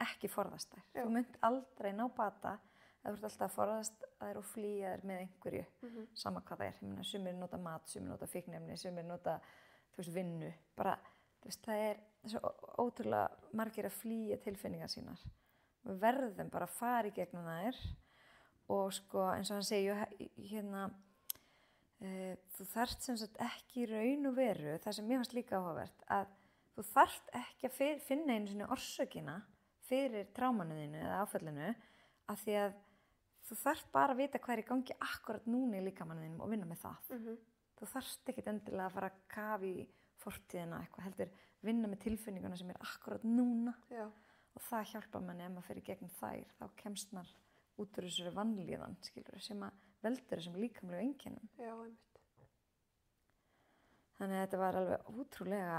ekki forðast þær. Þú munt aldrei ná bata, þú ert alltaf að forðast að þær og flýja þær með einhverju, sama hvað það er. Ég meina, sumir nota mat, sumir nota fíkniefni, sumir nota, þú veist, vinnu. Bara, þú veist, það er svo ótrúlega margir að flýja tilfinningar sínar. Við verðum bara að fara í gegnum þær og eins og hann segir, þú þarft sem sagt ekki í raun og veru, það sem mér fannst líka áhugavert, að þú þarft ekki að finna einu sinni orsökina fyrir trámanu þínu eða áfallinu, af því að þú þarft bara að vita hvað er í gangi akkurat núna í líkamannu þínum og vinna með það. Þú þarft ekkert endilega að fara að kafa í fortíðina eitthvað, heldur vinna með tilfinninguna sem er akkurat núna. Og það hjálpar manni ef maður fer í gegnum þær, þá kemst maður út úr þessari vanlíðan, skilur, sem að veldur þessum líkamlegu einkennum. Já, einmitt. Þannig að þetta var alveg ótrúlega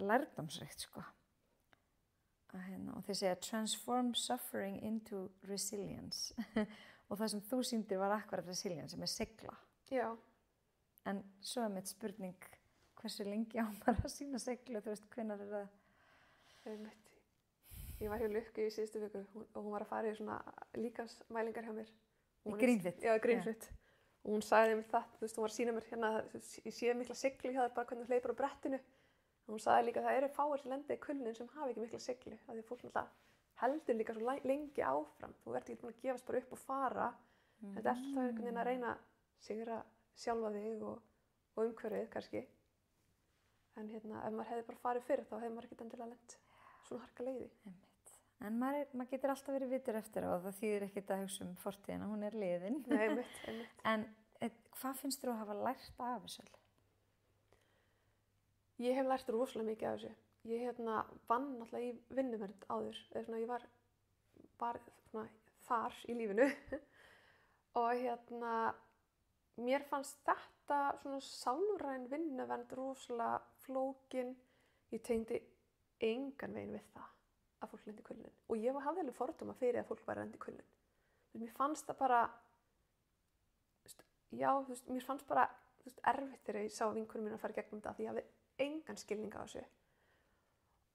lærdómsríkt, Og þeir segja transform suffering into resilience. Og það sem þú sýndir var akkurat resilience, sem er sigla. Já. En svo er mitt spurning, hversu lengi á maður að sýna siglu, þú veist, hvenær er það? Einmitt. Ég var hjá Lukku í síðustu viku og hún var að fara í svona líkamsmælingar hjá mér. Í Greenfit? Já, Greenfit. Og hún sagði mér það, þú veist, hún var að sýna mér ég sé mikla siglu hjá þér bara hvernig þú hleypur á brettinu. Og hún sagði líka að það eru fáir sem lenda í kulnun sem hafa ekki mikla siglu. Af því að fólk náttúrulega heldur líka svo lengi áfram. Þú ert ekki búin að gefast bara upp og fara. Þetta er alltaf einhvern veginn að reyna að sigra sjálfa þig og umhverfið kannski. En ef maður hefði bara farið fyrr þá hefði maður ekkert endilega lent svona harka leiði. En maður getur alltaf verið vitur eftir og það þýðir ekkert að hugsa um fortíðina, hún er liðin. Nei, einmitt. En hvað finnst þér að hafa lært af þessu? Ég hef lært rosalega mikið af þessu. Ég vann náttúrulega í vinnuvernd áður, ég var bara þar í lífinu og mér fannst þetta svona sálræn vinnuvernd rosalega flókin. Ég tengdi engan veginn við það að fólk lendi í kulnun. Og ég hafði alveg fordóma fyrir að fólk var að lenda í kulnun. Mér fannst það bara, mér fannst bara erfitt þegar ég sá vinkonum mína að fara gegnum þetta því ég hafði engan skilning á þessu.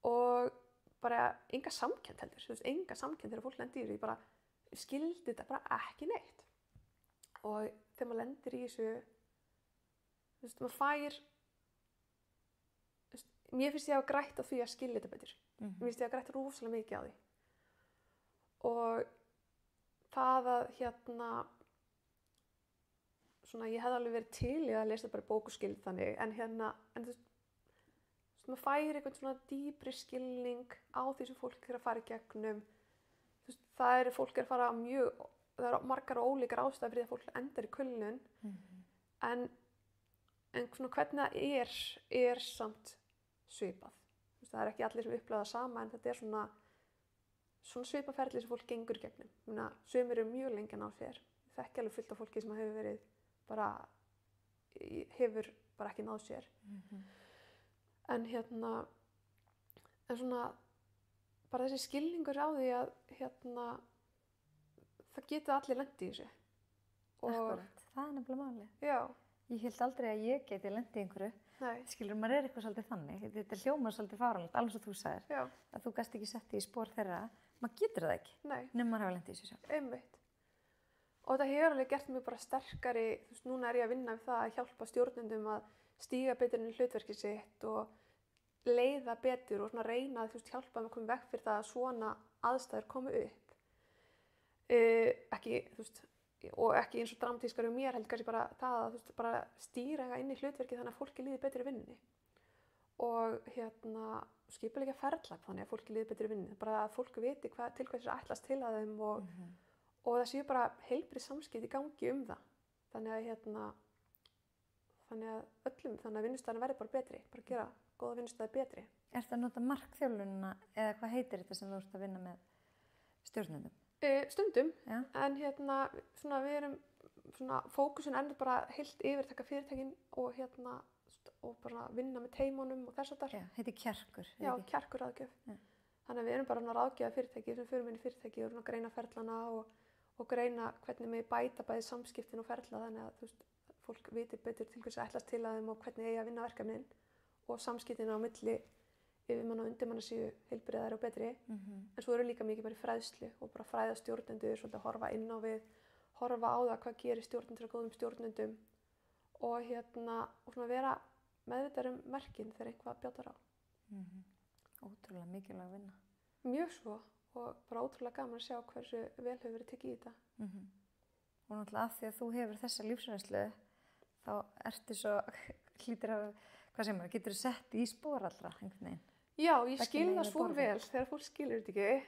Og bara enga samkennd heldur, enga samkennd þegar fólk lendi í þessu. Ég bara skildi þetta bara ekki neitt. Og þegar maður lendir í þessu, maður fær, mér finnst ég að hafa grætt á því að skilja þetta betur. Mér finnst ég að hafa grætt rosalega mikið á því. Og það að ég hefði alveg verið til í að lesa bara bók og skilja þannig, en maður fær einhvern svona dýpri skilning á því sem fólk er að fara í gegnum. Fólk er að fara það eru margar og ólíkar ástæður fyrir að fólk endar í kulnun, en svona hvernig það er samt svipað. Það er ekki allir sem upplifa það sama, en þetta er svona svipaferli sem fólk gengur í gegnum. Sumir eru mjög lengi að ná sér. Ég þekki alveg fullt af fólki sem hefur bara ekki náð sér. En svona bara þessi skilningur á því að það geta allir lent í þessu. Akkurat, það er nefnilega málið. Já. Ég hélt aldrei að ég geti lent í einhverju. Nei. Skilur, maður er eitthvað svolítið þannig. Þetta hljómar svolítið fáránlegt, alveg svo þú sagðir. Já. Að þú gast ekki sett í spor þeirra. Maður getur það ekki. Nei. Nema maður hafa lent í þessu sjálf. Einmitt. Og þetta hefur alveg gert mig bara sterkari. Núna er ég að vinna við það að hjálpa stjórnendum að stíga betur inn í hlutverkið sitt og leiða betur og reyna að hjálpa með að koma vekk fyrir það að svona aðstæður komi upp. Og ekki eins og dramatískar um mér, heldur kannski bara það að bara stýra inn í hlutverkið þannig að fólki líði betur í vinnunni. Og skipuleggja ferðlag þannig að fólki líði betur í vinnunni. Bara að fólk viti til hvers er ætlast til að þeim og það séu bara heilbrigð samskipti í gangi um það. Þannig að vinnustæðan verði bara betri, bara gera góða vinnustæði betri. Ertu að nota markþjálfunina eða hvað heitir þetta sem þú ert að vinna með stjórnendum? Stundum, Já. En við erum fókusin ennur bara heilt yfirtaka fyrirtækin og bara vinna með teimunum og þess að þar. Já, heitir Kjarkur. Já, Kjarkur ráðgjöf. Já. Þannig að við erum bara að ráðgjöfa fyrirtæki sem förum inn í fyrirtæki og greina ferlana og greina hvernig við bæta bæði samskiptin og ferla þannig að fólk viti betur til hvers að ætlast til að þeim og hvernig eigi að vinna verkefnin og samskiptin á milli yfirmanna og undirmanna séu heilbrigðari og betri. En svo eru líka mikið bara í fræðslu og bara fræða stjórnendur, svolítið að horfa inn á við, horfa á það hvað gerir stjórnendur að góðum stjórnendum og vera meðvitaður merkin þegar eitthvað bjátar á. Ótrúlega mikilvæg vinna. Mjög svo og bara ótrúlega gaman að sjá hversu vel hefur verið tekið í þetta. Og náttúrulega af því að þú hefur þessa lífsreynslu þá ertu svo hlýtur að, getur þú sett í spor allra einhvern veginn? Já, ég skil það svo vel þegar fólk skilur þetta ekki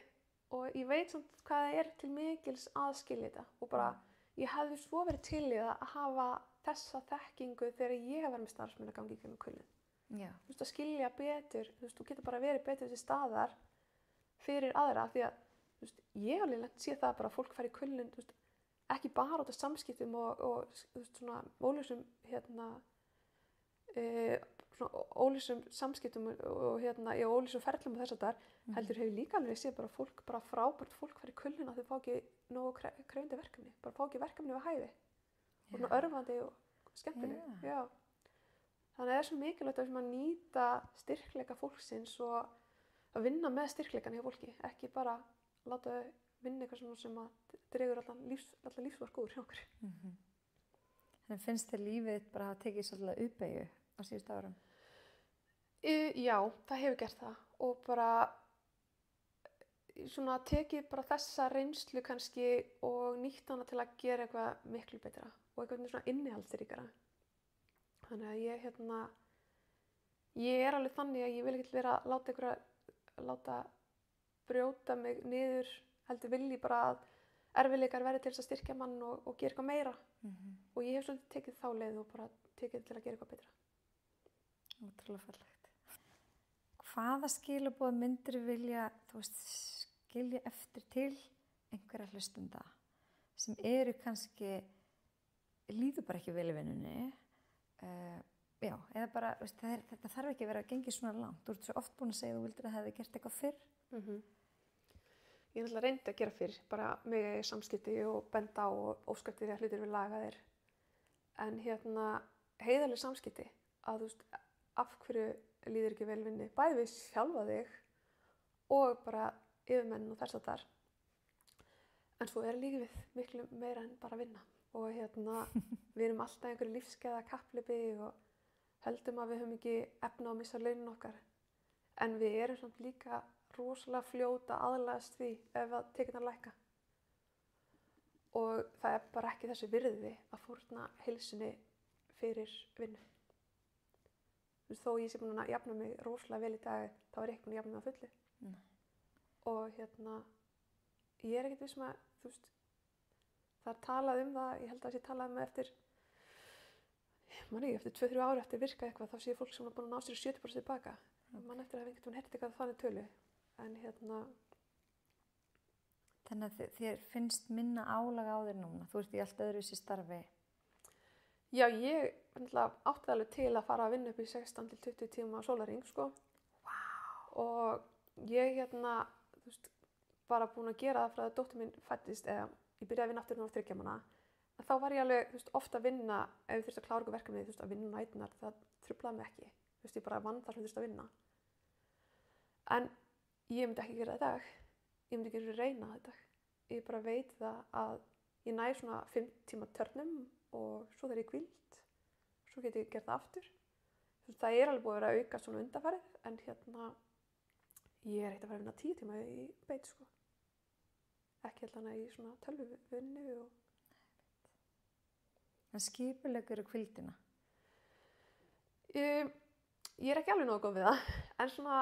og ég veit samt hvað það er til mikils að skilja þetta og bara ég hefði svo verið til í það að hafa þessa þekkingu þegar ég hef verið með starfsmenn að gangi í gegnum kulnun. Já. Að skilja betur, þú getur bara verið betur til staðar fyrir aðra því að ég alveg lent sé það bara að fólk fær í kulnun ekki bara út af samskiptum og svona óljósum óljósum samskiptum og óljósum ferlum og þess að þar heldur hefur líka alveg séð bara fólk bara frábært fólk fær í kulnun að þau fá ekki nógu krefjandi verkefni, bara fá ekki verkefni við hæfi og svona örvandi og skemmtileg. Já. Þannig að það er svo mikilvægt að nýta styrkleika fólksins og að vinna með styrkleikan hjá fólki, ekki bara láta þau vinna eitthvað sem að dregur allar lífsvork úr hjá okkur. Þannig finnst þér lífið bara að hafa tekið svolítið uppeyju á síðustu árum? Já, það hefur gert það og bara svona tekið bara þessa reynslu kannski og nýtt hana til að gera eitthvað miklu betra og eitthvað svona innihaldsríkara. Þannig að ég er alveg þannig að ég vil ekki vera að láta brjóta mig niður, heldur vil ég bara að erfiðleikar verði til þess að styrkja mann og gera eitthvað meira. Og ég hef svolítið tekið þá leið og bara tekið til að gera eitthvað betra. Ótrúlega fallegt. Hvaða skilaboð myndir vilja, skilja eftir til einhverja hlustenda sem eru kannski, líður bara ekki vel í vinnunni, já, eða bara, veist, þetta þarf ekki að vera að gengi svona langt. Þú ert svo oft búin að segja að þú vildir að hefði gert eitthvað fyrr. Ég er náttúrulega reyndi að gera fyrr, bara mig í samskipti og benda á og óskapti því að hlutir við lagaðir. En heiðarleg samskipti, að þú veist, af hverju líður ekki vel í vinnu, bæði við sjálfa þig og bara yfirmenn og þess að þar. En svo er lífið miklu meira en bara vinna. Og við erum alltaf einhverju lífskeiða kapphlaupi og höldum að við höfum ekki efni á að missa launin okkar. En við erum samt líka rosalega fljóta aðlagast því ef að tekjurnar lækka. Og það er bara ekki þessi virði að fórna heilsunni fyrir vinnu. Þó ég sé búin að jafna mig rosalega vel í dag, þá er ég ekki búin að jafna mig að fullu. Og ég er ekkert vissum að, þú veist, það er talað um það, ég held að það sé talað um eftir 2-3 ári eftir virka eitthvað, þá sé fólk sem er búin að ná sér 70% tilbaka. Man eftir að hafa einhvern veginn heyrt eitthvað þannig tölu. En Þannig að þér finnst minna álag á þér núna? Þú ert í allt öðruvísi starfi. Já, ég átti alveg til að fara að vinna upp í 16-20 tíma á sólarhring, sko. Vá! Og ég þú veist, bara búin að gera það frá að dóttir mín fæddist, eða ég byrjaði að vinna aftur núna 3 mánaða. En þá var ég alveg, þú veist, ofta að vinna, ef ég þurfti að klára ykkur verkefni, þú veist, að vinna næturnar, það truflaði mig ekki. Þú veist, ég bara vann þar sem þurfti að vinna. En ég myndi ekki gera það í dag. Ég myndi ekki reyna það í dag. Ég bara veit það að ég næ svona 5 tíma törnum og svo þegar ég hvíld, svo get ég gert það aftur. Þú veist, það er alveg búið að vera að auka svona undanfarið, en ég er ekkert að fara að vinna 10 tíma í beit, sko. Ekki í svona tölvuvinnu og... En skipuleggur hvíldina? Ég er ekki alveg nógu góð við það, en svona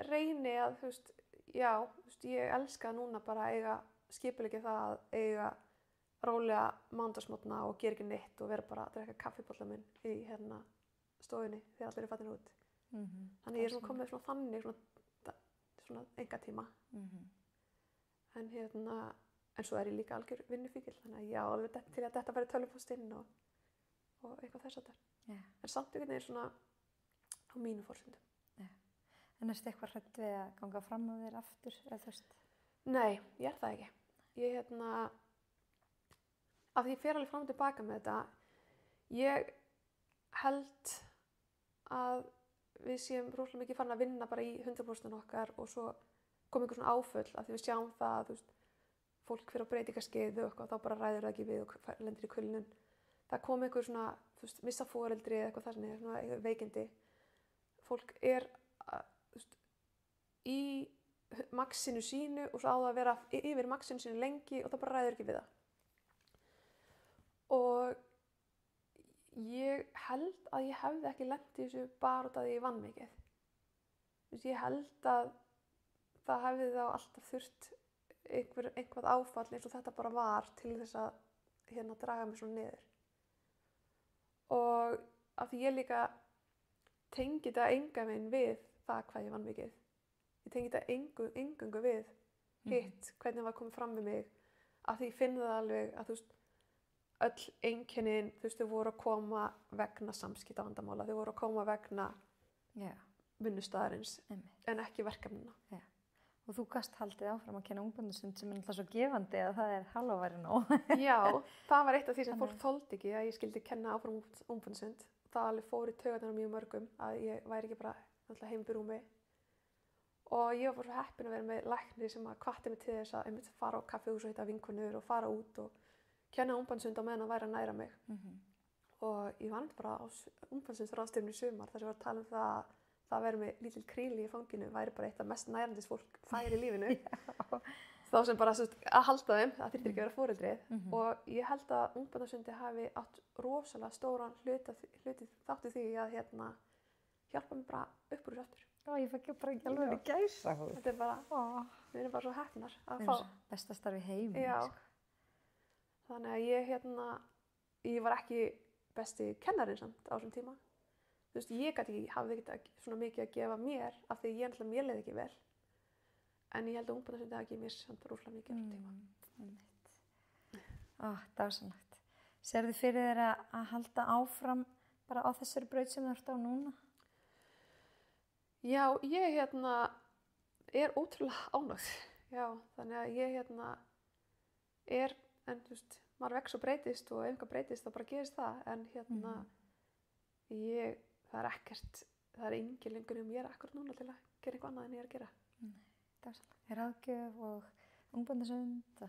reyni að, þú veist, já, þú veist, ég elska núna bara að eiga skipuleggi það að eiga rólega mánudagsmorgna og gera ekki neitt og vera bara að drekka kaffibolla minn í stofunni þegar allir eru fattin út. Þannig ég er svona komið svona þannig, svona engatíma. En svo er ég líka algjör vinnufíkil, þannig að ég á alveg til að þetta væri tölvupóstinn og eitthvað þess að það. En samt einhvern veginn svona á mínu forsendum. En ertu eitthvað hrædd við að ganga fram á þér aftur, eða þú veist? Nei, ég er það ekki. Ég af því ég fer alveg fram og tilbaka með þetta, ég held að við séum rosalega mikið farin að vinna bara í 100% okkar og svo kom einhver svona áföll af því við sjáum það, þú veist, fólk fyrir á breytingarskeið og eitthvað, þá bara ræður það ekki við og lendir í kulnun. Það kom einhver svona, þú veist, missa foreldri eða eitthvað þannig, svona veikindi. Fólk er, þú veist, í maxinu sínu og svo á það að vera yfir maxinu sínu lengi og það bara ræður ekki við það. Og ég held að ég hefði ekki lent í þessu bara út af því ég vann mikið. Þú veist, ég held að það hefði þá alltaf þurft einhvað áfall eins og þetta bara var til þess að draga mig svona niður. Og af því ég líka tengi þetta engan veginn við það hvað ég vann mikið. Ég tengi þetta engungu við hitt, hvernig var komið fram við mig, af því ég finn það alveg að þú veist, öll einkennin, þú veist, þau voru að koma vegna samskiptavandamála, þau voru að koma vegna vinnustæðarins en ekki verkefnina. Og þú gast haldið áfram að kenna ungböndusund sem er alltaf svo gefandi að það er hálfværi nóg. Já, það var eitt af því sem fólk þoldi ekki að ég skildi kenna áfram ungböndusund. Það alveg fór í taugarnar á mjög mörgum að ég væri ekki bara heim í rúmi. Og ég var bara svo heppin að vera með lækni sem hvatti mig til þess að fara á kaffihús og hitta vinkonur og fara út og kenna ungböndusund á meðan að væri að næra mig. Og ég var bara á ungböndsundsráðstefnu í sumar þar sem var að tala um það að vera með lítil kríli í fanginu væri bara eitt af mest nærandis fólk fær í lífinu. Þá sem bara að halda þeim, það þyrfti ekki að vera foreldrið. Og ég held að ungböndasundi hafi átt rosalega stóran hluti þáttu því að hjálpa mér bara upp úr þessu aftur. Ég fekk bara ekki alveg gæsahúð. Þetta er bara, við erum bara svo heppnar að fá. Besta starf í heimi. Já. Þannig að ég var ekki besti kennarinn samt á þessum tíma. Þú veist, ég hafði ekki svona mikið að gefa mér af því mér leið ekki vel. En ég held að ungböndasundi hafi ekki mér samt rosalega mikið á þessum tíma. Dásamlegt. Sérðu fyrir þér að halda áfram bara á þessari braut sem þú ert á núna? Já, ég er ótrúlega ánægð. Já, þannig að ég en þú veist, maður vex og breytist og ef eitthvað breytist þá bara gerist það. En það er ekkert, það er engin lengur um ég akkurat núna til að gera eitthvað annað en ég er að gera. Dásamlegt. Ráðgjöf og ungbarnasund?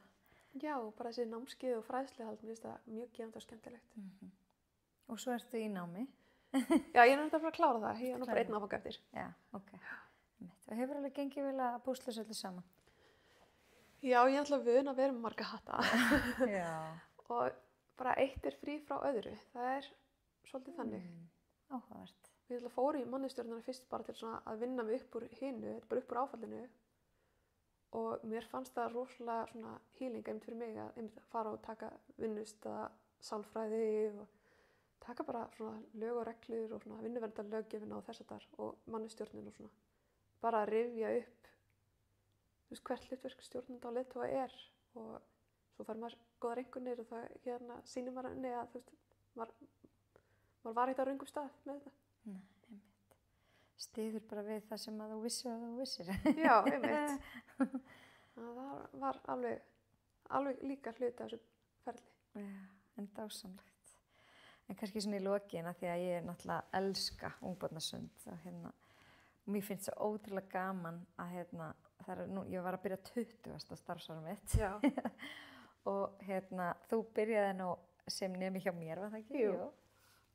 Já, bara þessi námskeið og fræðslihald, mér finnst það mjög gefandi og skemmtilegt. Og svo ertu í námi? Já, ég er náttúrulega bara að klára það. Ég er nú bara einn áfanga eftir. Já, ok. Það hefur alveg gengið vel að púsla þessu öllu saman? Já, ég er alltaf vön að vera með marga hatta. Já. Og bara eitt er frí frá öðru. Það er svolítið þannig. Áhugavert. Við alltaf fórum í mannustjórnina fyrst bara til svona að vinna mig upp úr hinu, bara upp úr áfallinu. Og mér fannst það rosalega svona healing einmitt fyrir mig að fara og taka vinnustaða, sálfræði og taka bara svona lög og reglur og svona vinnuverndarlöggjöfina og þess að þar og mannustjórnin og svona. Bara að rifja upp, þú veist, hvert hlutverk stjórnanda og leiðtoga er og svo fær maður góðar einkunnir og það sýnir maður henni að þú veist, maður var ekkert á röngum stað með þetta. Nei, einmitt. Styður bara við það sem að þú vissir að þú vissir. Já, einmitt. Það var alveg líka hluti af þessu ferli. Já, en dásamlegt. En kannski svona í lokin að því að ég náttúrulega elska ungbarnasund og mér finnst svo ótrúlega gaman að ég var að byrja 20. starfsárum mitt. Já. Og þú byrjaði nú sem nemi hjá mér, var það ekki? Jú.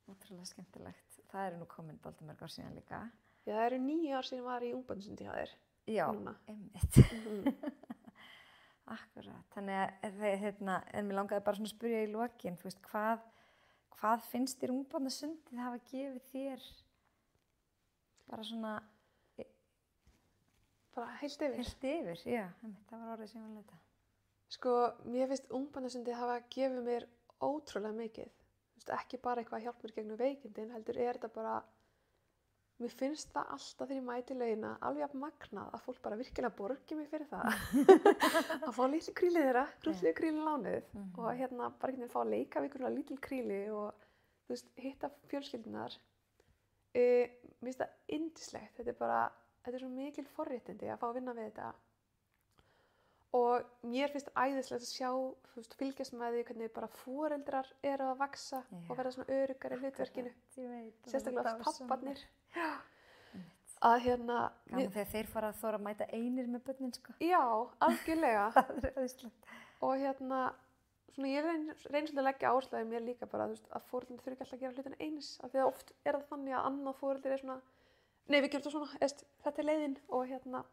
Ótrúlega skemmtilegt. Það eru nú komin dálítið mörg ár síðan líka. Já, það eru 9 ár síðan var í ungbarnasundi hjá þér. Já, núna. Einmitt. Akkurat. Þannig að en mér langaði bara svona að spyrja í lokin, þú veist, hvað finnst þér ungbarnasundið hafa gefið þér bara svona bara heilt yfir? Heilt yfir, já, það var orðið sem ég var að leita. Sko, mér finnst ungbarnasundið hafa gefið mér ótrúlega mikið. Þú veist, ekki bara eitthvað að hjálpa mér gegnum veikindin, heldur þetta bara, mér finnst það alltaf þegar ég mæti laugina alveg jafn magnað að fólk bara virkilega borgi mig fyrir það. Að fá litlu krílið þeirra, krúllegu krílið lánuð og bara einhvern fá að leika við einhverja lítil kríli og þú veist, hitta fjölskyldunar. Mér finnst það yndislegt, þetta er svo mikil forréttindi að fá að vinna við þetta. Og mér finnst æðislegt að sjá, þú veist, fylgjast með því hvernig bara foreldrar eru að vaxa og verða svona öruggar í hlutverkinu. Sérstaklega papparnir. Að gaman þegar þeir fara að þora að mæta einir með börnin, sko. Já, algjörlega. Það er æðislegt. Og svona ég reyni svolítið að leggja áherslu mér líka bara, þú veist, að foreldrar þurfi ekki alltaf að gera hlutina eins. Af því að oft er það þannig að annað foreldrar er svona, nei, við gerum þetta svona, þetta er leiðin og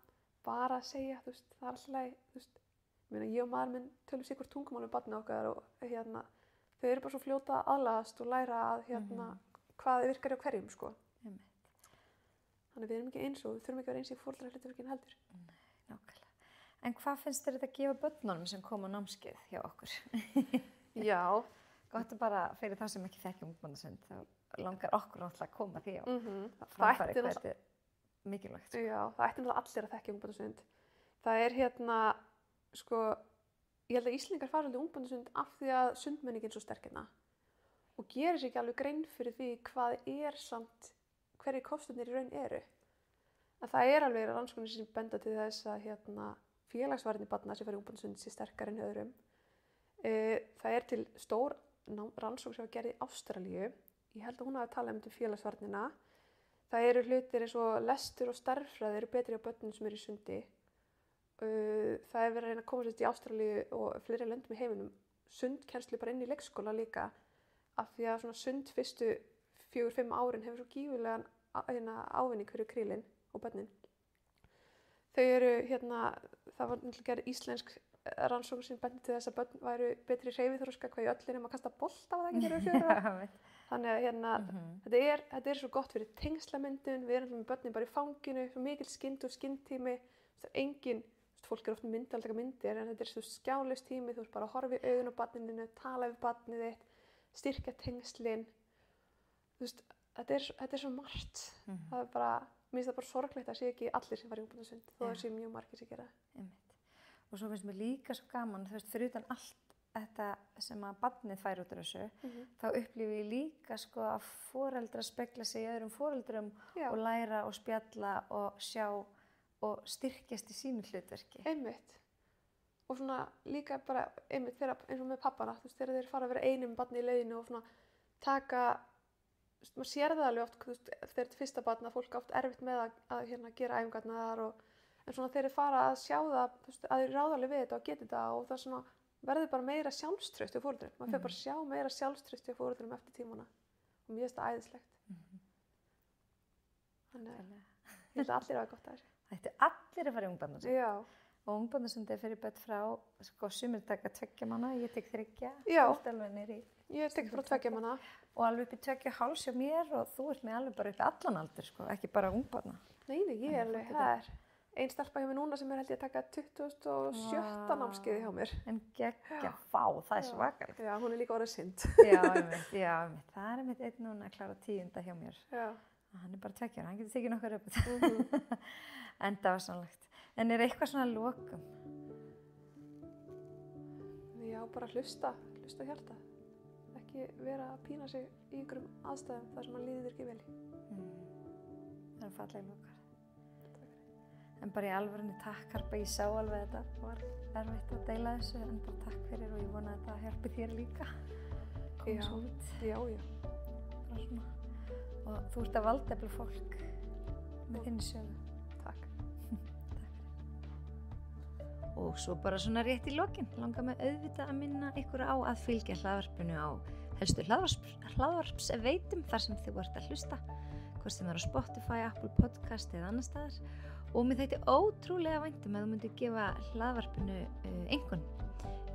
bara að segja, þú veist, það er alltaf leið, þú veist, ég og maður minn tölum sig hvort tungumál með barnið okkar og þau eru bara svo fljóta að aðlagast og læra að hvað virkar hjá hverjum, sko. Þannig við erum ekki eins og við þurfum ekki að vera eins í foreldrahlutverkinu heldur. Nei, nákvæmlega. En hvað finnst þér þetta að gefa börnunum sem koma á námskeið hjá okkur? Já. Gott að bara fyrir það sem ekki þekkja ungbarnasund, þá langar okkur náttúrulega að koma því á framfæri hvað þetta er mikilvægt. Já, það ætti náttúrulega allir að þekkja ungbarnasund. Það er sko, ég held að Íslendingar fara svolítið ungbarnasund af því að sundmenningin er svo sterk og gerir sér ekki alveg grein fyrir því hvað er samt hverjir kostirnir í raun eru. En það er alveg rannsóknir sem benda til þess að félagsvarnir barna sem fara í ungbarnasund sé sterkari en öðrum. Það er til stór rannsókn sem var gerð í Ástralíu. Ég held að hún hafi talað um félagsvarnina. Það eru hlutir eins og lestur og stærðfræði eru betri á börnum sem eru í sundi. Það er verið að reyna að koma sér í Ástralíu og fleiri löndum í heiminum sundkennslu bara inn í leikskóla líka af því að svona sund fyrstu 4-5 árin hefur svo gífurlegan ávinning fyrir krílin og börnin. Þau eru það var náttúrulega gerð íslensk rannsókn sem bendi til þess að börn væru betri hreyfiþroska hvað í öllu nema að kasta bolta var það ekki þegar þau 4 ára. Þannig að þetta er svo gott fyrir tengslamyndun, við erum með börnin bara í fanginu, svo mikil skyndu og skynntími, það er engin, fólk er oft með myndaldega myndir en þetta er svo skjálaust tími, þú ert bara að horfa í augun á barninu, tala við barnið þitt, styrkja tengslin, þú veist, þetta er svo margt, það er bara, mér finnst það bara sorglegt að sé ekki allir sem fara í ungbarnasund, þó það sé mjög margir sem gera það. Og svo finnst mér líka svo gaman, þú veist, fyrir utan allt þetta sem að barnið fær út úr þessu, þá upplifi ég líka sko að foreldrar spegla sig í öðrum foreldrum og læra og spjalla og sjá og styrkjast í sínu hlutverki. Einmitt. Og svona líka bara einmitt þegar, eins og með pappana, þú veist, þegar þeir fara að vera einum barni í leiðinu og svona taka, þú veist, maður sér það alveg oft, þú veist, þegar þetta fyrsta barn að fólk átt erfitt með að hérna gera æfingarnar en svona þeir fara að sjá það, þú veist, að þeir ráða alveg við þetta og geta þetta og það svona verður bara meira sjálfstraust hjá foreldrum. Maður fer bara að sjá meira sjálfstraust hjá foreldrum eftir tímana og mér finnst það æðislegt. Þannig að ég held að allir hafa gott að þessu. Það ættu allir að fara í ungbarnasundi. Já. Og ungbarnasundi er fyrir börn frá, sko, sumir taka 2 mánaða, ég tek 3. Já. Þú ert alveg niður í. Ég tek frá 2 mánaða. Og alveg upp í 2,5 hjá mér og þú ert með alveg bara upp í allan aldur, sko, ekki bara ungbarna. Nei, ég er alveg, það er ein stelpa hjá mér núna sem held ég að taka 27. námskeiði hjá mér. En geggja, það er svakalegt. Já, hún er líka orðið synd. Já, einmitt. Það er einmitt einn núna að klára 10. hjá mér. Já. Hann er bara 2 ára, hann getur tekið nokkuð upp. En það var sannlegt. En er eitthvað svona lokum? Já, bara hlusta hjarta. Ekki vera að pína sig í einhverjum aðstæðum þar sem mann líður ekki vel. Það er fallega lokar. En bara í alvörunni takk Harpa, ég sá alveg þetta var erfitt að deila þessu en bara takk fyrir og ég vona að þetta hjálpi þér líka. Kom svo út. Já. Bara svona. Og þú ert að valdefla fólk með þinni sögu. Takk. Og svo bara svona rétt í lokin langar mig auðvitað að minna ykkur á að fylgja hlaðvarpinu á helstu hlaðvarpsveitum þar sem þið voruð að hlusta, hvort sem er á Spotify, Apple Podcast eða annar staðar. Og mér þætti ótrúlega vænt að þú myndir gefa hlaðvarpinu einkunn.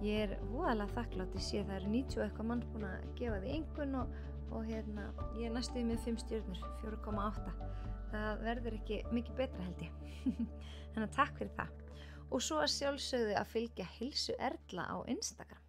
Ég er voðalega þakklátt, ég sé það eru 90 og eitthvað mann búin að gefa því einkunn og hérna, ég er næstuð með 5 stjörnur, 4,8. Það verður ekki mikið betra held ég. Þannig að takk fyrir það. Og svo að sjálfsögðu að fylgja Heilsu Erla á Instagram.